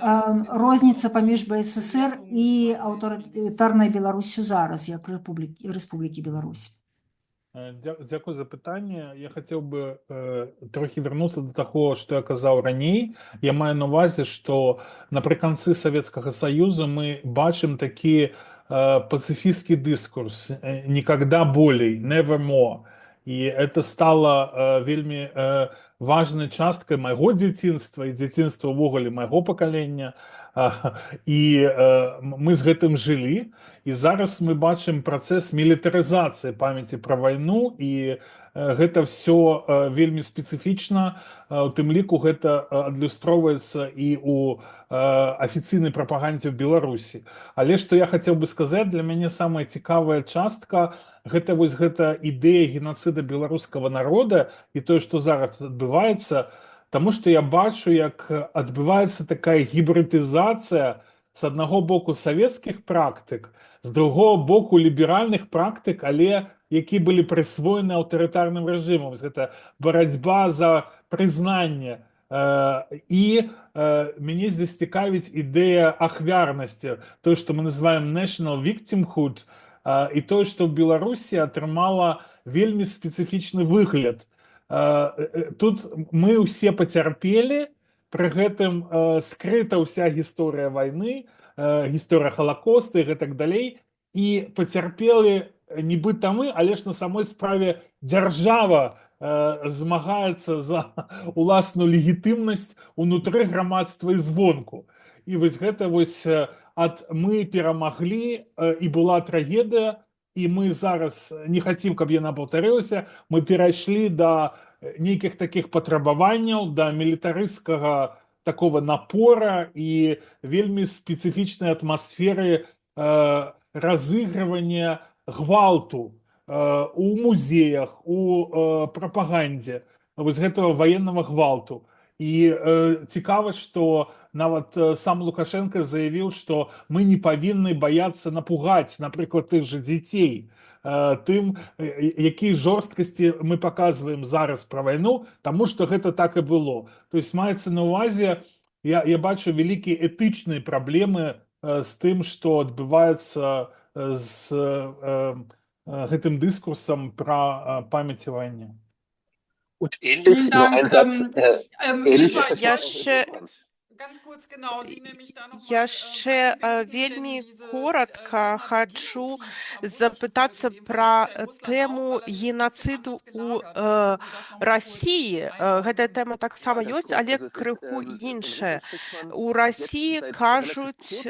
розніца паміж БССР і аўтарытарнай Беларусю зараз, як Рэспублікі Беларусь. Дякую за пытанне. Я хацеў бы трохі вярнуцца да таго, што я казаў раней. Я маю на ўвазе, што напрыканцы Савецкага Саюзу мы бачым такі пацыфісцкі дыскурс «никогда болей», «never more». І это стала вельмі важнай часткай майго дзяцінства і дзяцінства ўвогуле майго пакалення. І мы з гэтым жылі. І зараз мы бачым працэс мілітарызацыі памяці пра вайну, і гэта все вельмі спецыфічна. У тым ліку гэта адлюстроўваецца і ў афіцыйнай прапагандзе ў Беларусі. Але што я хацеў бы сказаць, для мяне самая цікавая частка гэта вось гэта ідэя генацыда беларускага народа і тое, што зараз адбываецца, таму што я бачу, як адбываецца такая гібрыдызацыя з аднаго боку савецкіх практык, з другого боку ліберальных практык, але які былі прысвоены аўтарытарным рэжымам. Гэта барацьба за прызнанне І мяне здесь цікавіць ідэя ахвярнасці, тое, што мы называем national victimhood, і тое, што ў Беларусі атрымала вельмі спецыфічны выгляд. Тут мы ўсе пацярпелі, пры гэтым скрыта ўся гісторыя вайны, гісторыя Халакоста і гэтак далей, і пацярпелі нібыта мы, але ж на самой справе дзяржава змагаецца за уласную легітымнасць унутры грамадства і звонку. І вось гэта вось ад мы перамаглі, і была трагедыя, і мы зараз не хацім, каб яна паўтарылася, мы перайшлі да нейкіх такіх патрабаванняў, да мілітарысцкага такого напора і вельмі спецыфічнай атмасферы разыгрывання гвалту у музеях, у прапагандзе, вось гэтага ваеннага гвалту. І цікава, што нават сам Лукашенко заявіў, што мы не павінны баяцца напугаць, напрыклад, тых жа дзяцей, тым, якія жорсткасці мы паказваем зараз пра вайну, таму што гэта так і было. То есть маецца на ўвазе, я бачу вялікія этычныя праблемы з тым, што адбываецца з гэтым дыскурсам пра памяць о вайне. Und ähnlich, nur ein Satz, ähnlich Eva, ist ich Яшчэ ganz kurz, genau, Sie nämlich da noch mal, яшчэ вельмі коротка хачу запытацца пра тэму генацыду ў Расіі. Гэтая тэма таксама ёсць, але крыху іншая. У Расіі кажуць,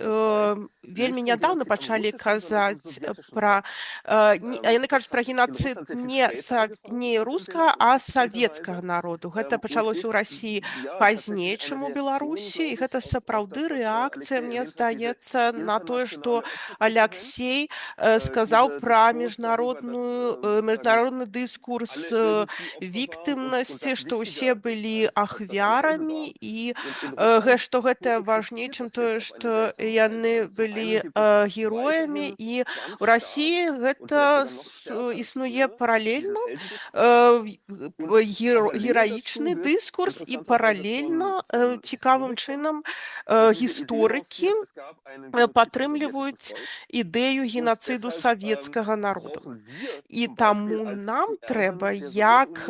вельмі нядаўна пачалі казаць пра, яны кажуць пра генацыд не рускага, а савецкага народу. Гэта пачалося ў Расіі пазней, чым у Беларусі, і гэта сапраўды рэакцыя, мне здаецца, на тое, што Аляксей сказаў пра міжнародны дыскурс віктымнасці, што ўсе былі ахвярамі, і што гэта важней, чым тое, што яны былі героямі. І ў Расіі гэта існуе паралельна, гераічны дыскурс, і паралельна цікавым чынам гісторыкі падтрымліваюць ідэю генацыду савецкага народу. І таму нам трэба, як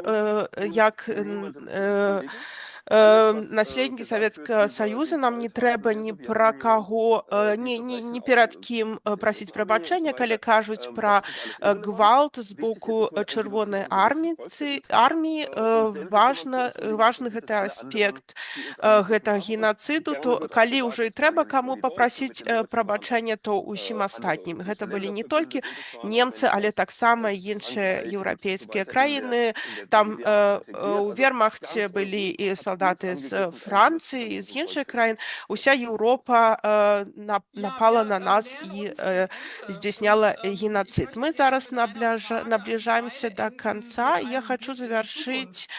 наследнікі Савецкага Саюза, нам не трэба ні пра каго, ні перад кім прасіць прабачэння, калі кажуць пра гвалт з боку Чырвонай арміі. Важны гэты аспект гэтага генацыду, то калі ўжо і трэба каму папрасіць прабачэння, то ўсім астатнім. Гэта былі не толькі немцы, але таксама іншыя еўрапейскія краіны. Там у вермахце былі і салдаты з Францыі, з іншых краін. Уся Еўропа напала на нас і здзяйсняла генацыд. Мы зараз наближаемся до конца. Я хочу завершить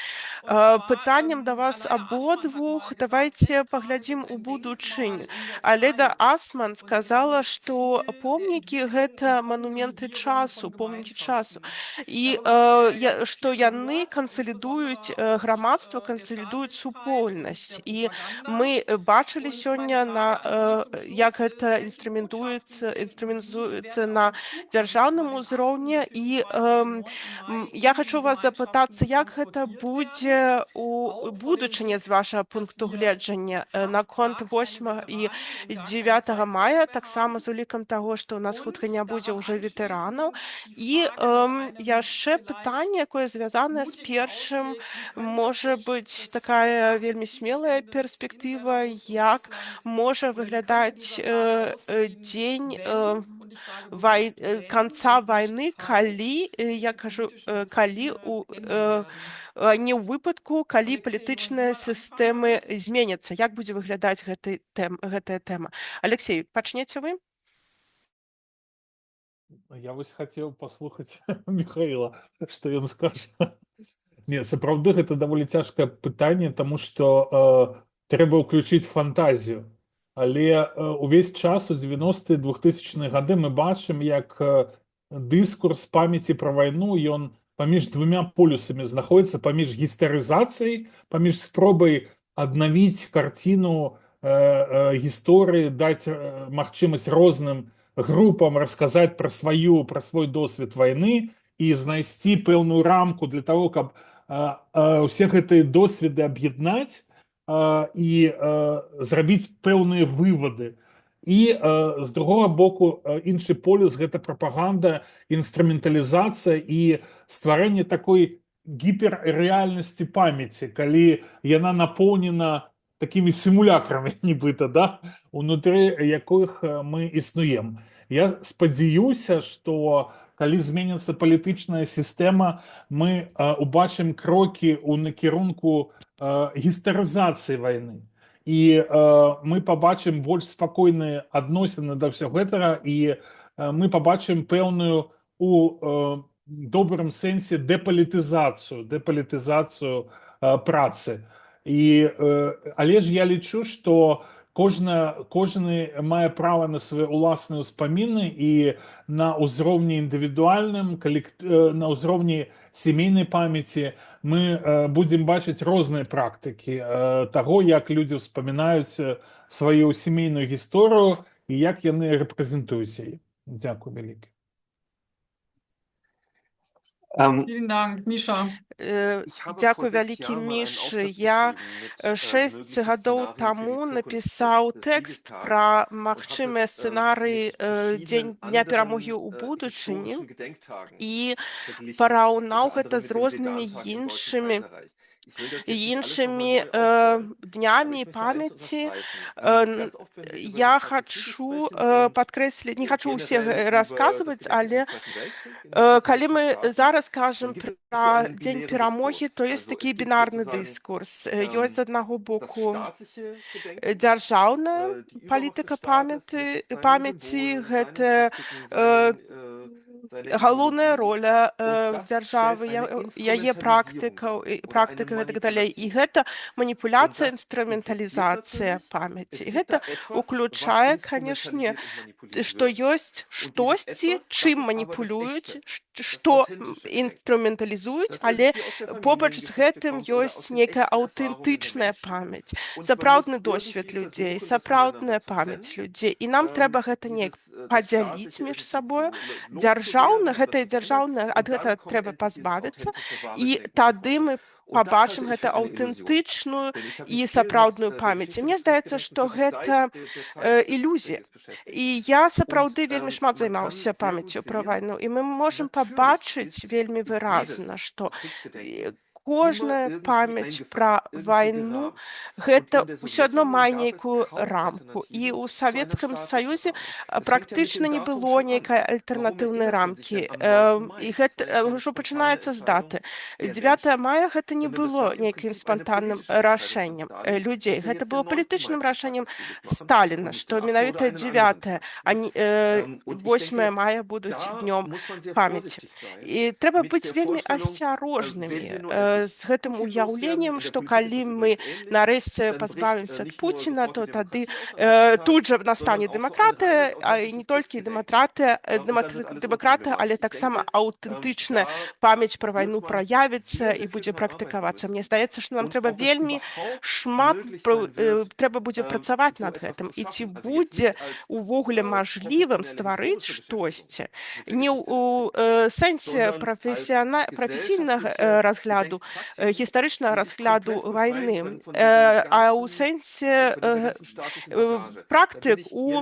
пытаннем да вас абодвух. Давайте паглядзім у будучыню. Аледа Асман сказала, што помнікі — гэта манументы часу, помнікі часу. І што яны кансалідуюць грамадства, кансалідуюць супольнасць. І мы бачылі сёння, як гэта інструментуецца на дзяржаўным узроўні. І я хочу вас запытацца, як гэта будзе у будучыні з вашага пункту гледжання наконт 8 і 9 мая, таксама з улікам таго, што ў нас хутка не будзе ўжо ветэранаў. І яшчэ пытанне, якое звязанае з першым, можа быць такая вельмі смелая перспектыва, як можа выглядаць дзень канца вайны, калі, я кажу, калі не ў выпадку, калі палітычныя сістэмы зменяцца. Як будзе выглядаць гэтая тэма? Алексей, пачнеце вы? Я вось хацеў паслухаць Михаіла, што ён скажа. Не, сапраўды гэта даволі цяжкае пытанне, таму што трэба ўключыць фантазію. Але увесь час у 90-е, 2000-е гады мы бачым, як дыскурс памяці пра вайну, ён паміж двумя полюсамі знаходзіцца, паміж гістарызацыяй, паміж спробай аднавіць карціну гісторыі, даць магчымасць розным групам расказаць пра свой досвед вайны і знайсці пэўную рамку для того, каб усе гэтыя досведы аб'яднаць і зрабіць пэўныя вывады. І з другога боку, іншы полюс — гэта прапаганда, інструменталізацыя і стварэнне такой гіперрэальнасці памяці, калі яна напоўнена такімі сімулякрамі, нібыта, да, унутры якіх мы існуем. Я спадзяюся, што калі зменіцца палітычная сістэма, мы убачым крокі ў накірунку гістарызацыі вайны. І мы пабачым больш спакойныя адносіны да ўсяго гэтага, і мы пабачым пэўную у добрым сэнсе дэпалітызацыю працы. Але ж я лічу, што кожны мае права на свае ўласныя ўспаміны, і на ўзроўні індывідуальным, на ўзроўні сямейнай памяці мы будзем бачыць розныя практыкі таго, як людзі ўспамінаюць сваю сямейную гісторыю і як яны рэпрэзентуюць яе. Дзякуй вялікі. Vielen Dank, Misha. Дзякуй вялікі, Мішы. Я 6 гадоў таму напісаў тэкст пра магчымыя сцэнарыі Дня перамогі ў будучыні і параўнаў гэта з рознымі іншымі днямі памяці. Я хачу падкрэсліць, не хачу ўсе расказваць, але калі мы зараз кажам пра Дзень перамогі, то ёсць такі бінарны дыскурс. Ёсць з аднаго боку дзяржаўная палітыка памяці, гэта галоўная роля дзяржавы, яе практыка і гэтак далей. І гэта маніпуляцыя, інструменталізацыя памяці. Гэта уключае, канешне, што ёсць штосьці, чым маніпулююць, што інструменталізуюць, але побач з гэтым ёсць нейкая аўтэнтычная памяць, сапраўдны досвед людзей, сапраўдная памяць людзей. І нам трэба гэта неяк падзяліць між сабою. Гэтае дзяржаўнае, ад гэтага трэба пазбавіцца, і тады мы пабачым гэта аўтэнтычную і сапраўдную памяць. І мне здаецца, што гэта ілюзія. І я сапраўды вельмі шмат займаўся памяццю пра вайну, і мы можам пабачыць вельмі выразна, што кожная памяць пра вайну гэта ўсё адно мае нейкую рамку. І ў Савецкім Саюзе практычна не было нейкай альтэрнатыўнай рамкі. І гэта ўжо пачынаецца з даты. 9 мая гэта не было нейкім спантанным рашэннем людзей. Гэта было палітычным рашэннем Сталіна, што менавіта 9, а 8 мая будуць днём памяці. І трэба быць вельмі асцярожнымі з гэтым уяўленнем, што калі мы нарэшце пазбавімся ад Пуціна, то тады тут жа настане дэмакратыя, а і не толькі дэмакратыя, але таксама аўтэнтычная памяць пра вайну праявіцца і будзе практыкавацца. Мне здаецца, што нам трэба вельмі шмат трэба будзе працаваць над гэтым. І ці будзе увогуле мажлівым стварыць штосьці не ў сэнсе прафесійнага разгляду, гістарычнага разгляду вайны, а ў сэнсе практык у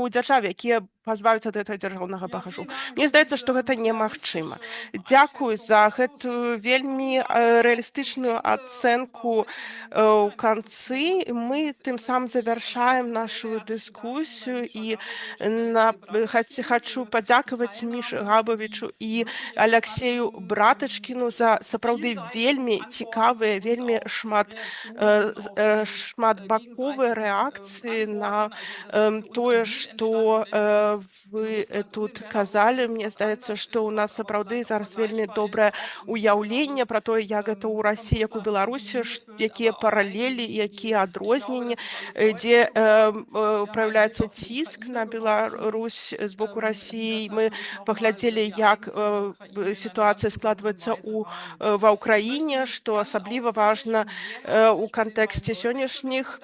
дзяржаве, якія пазбавіцца ад гэтага дзяржаўнага багажу. Мне здаецца, што гэта немагчыма. Дзякуй за гэтую вельмі рэалістычную ацэнку ў канцы. Мы тым самым завяршаем нашу дыскусію, і хачу падзякаваць Мішы Габавічу і Аляксею Братачкіну за сапраўды вельмі цікавыя, вельмі шматбаковыя рэакцыі на тое, што вы тут казалі, мне здаецца, што ў нас сапраўды зараз вельмі добрае уяўленне пра тое, як гэта ў Расіі, як у Беларусі, якія паралелі, якія адрозненні, дзе праяўляецца ціск на Беларусь з боку Расіі. Мы паглядзелі, як сітуацыя складваецца ва ўкраіне, што асабліва важна у кантэксце сённяшніх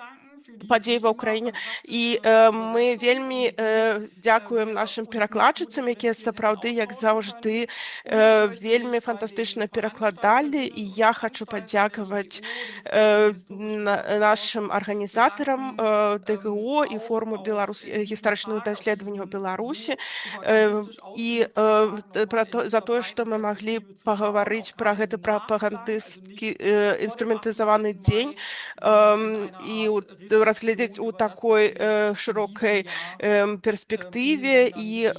падзей ва ўкраіне. І мы вельмі дзякуем нашым перакладчыцам, якія сапраўды, як заўжды, вельмі фантастычна перакладалі. І я хачу падзякаваць нашым арганізатарам ДГО і форуму гістарычных даследаванняў Беларусі і за тое, што мы маглі пагаварыць пра гэты прапагандысцкі інструментызаваны дзень і разглядзець у такой шырокай перспектыве і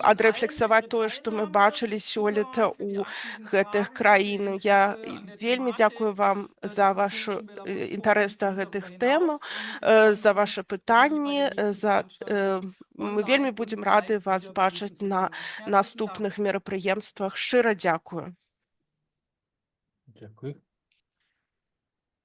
адрэфлексаваць тое, што мы бачылі сёлета ў гэтых краінах. Я вельмі дзякую вам за ваш інтарэс да гэтых тэмаў, за ваши пытанні. Мы вельмі будзем рады вас бачыць на наступных мерапрыемствах. Шчыра дзякую. Дякую.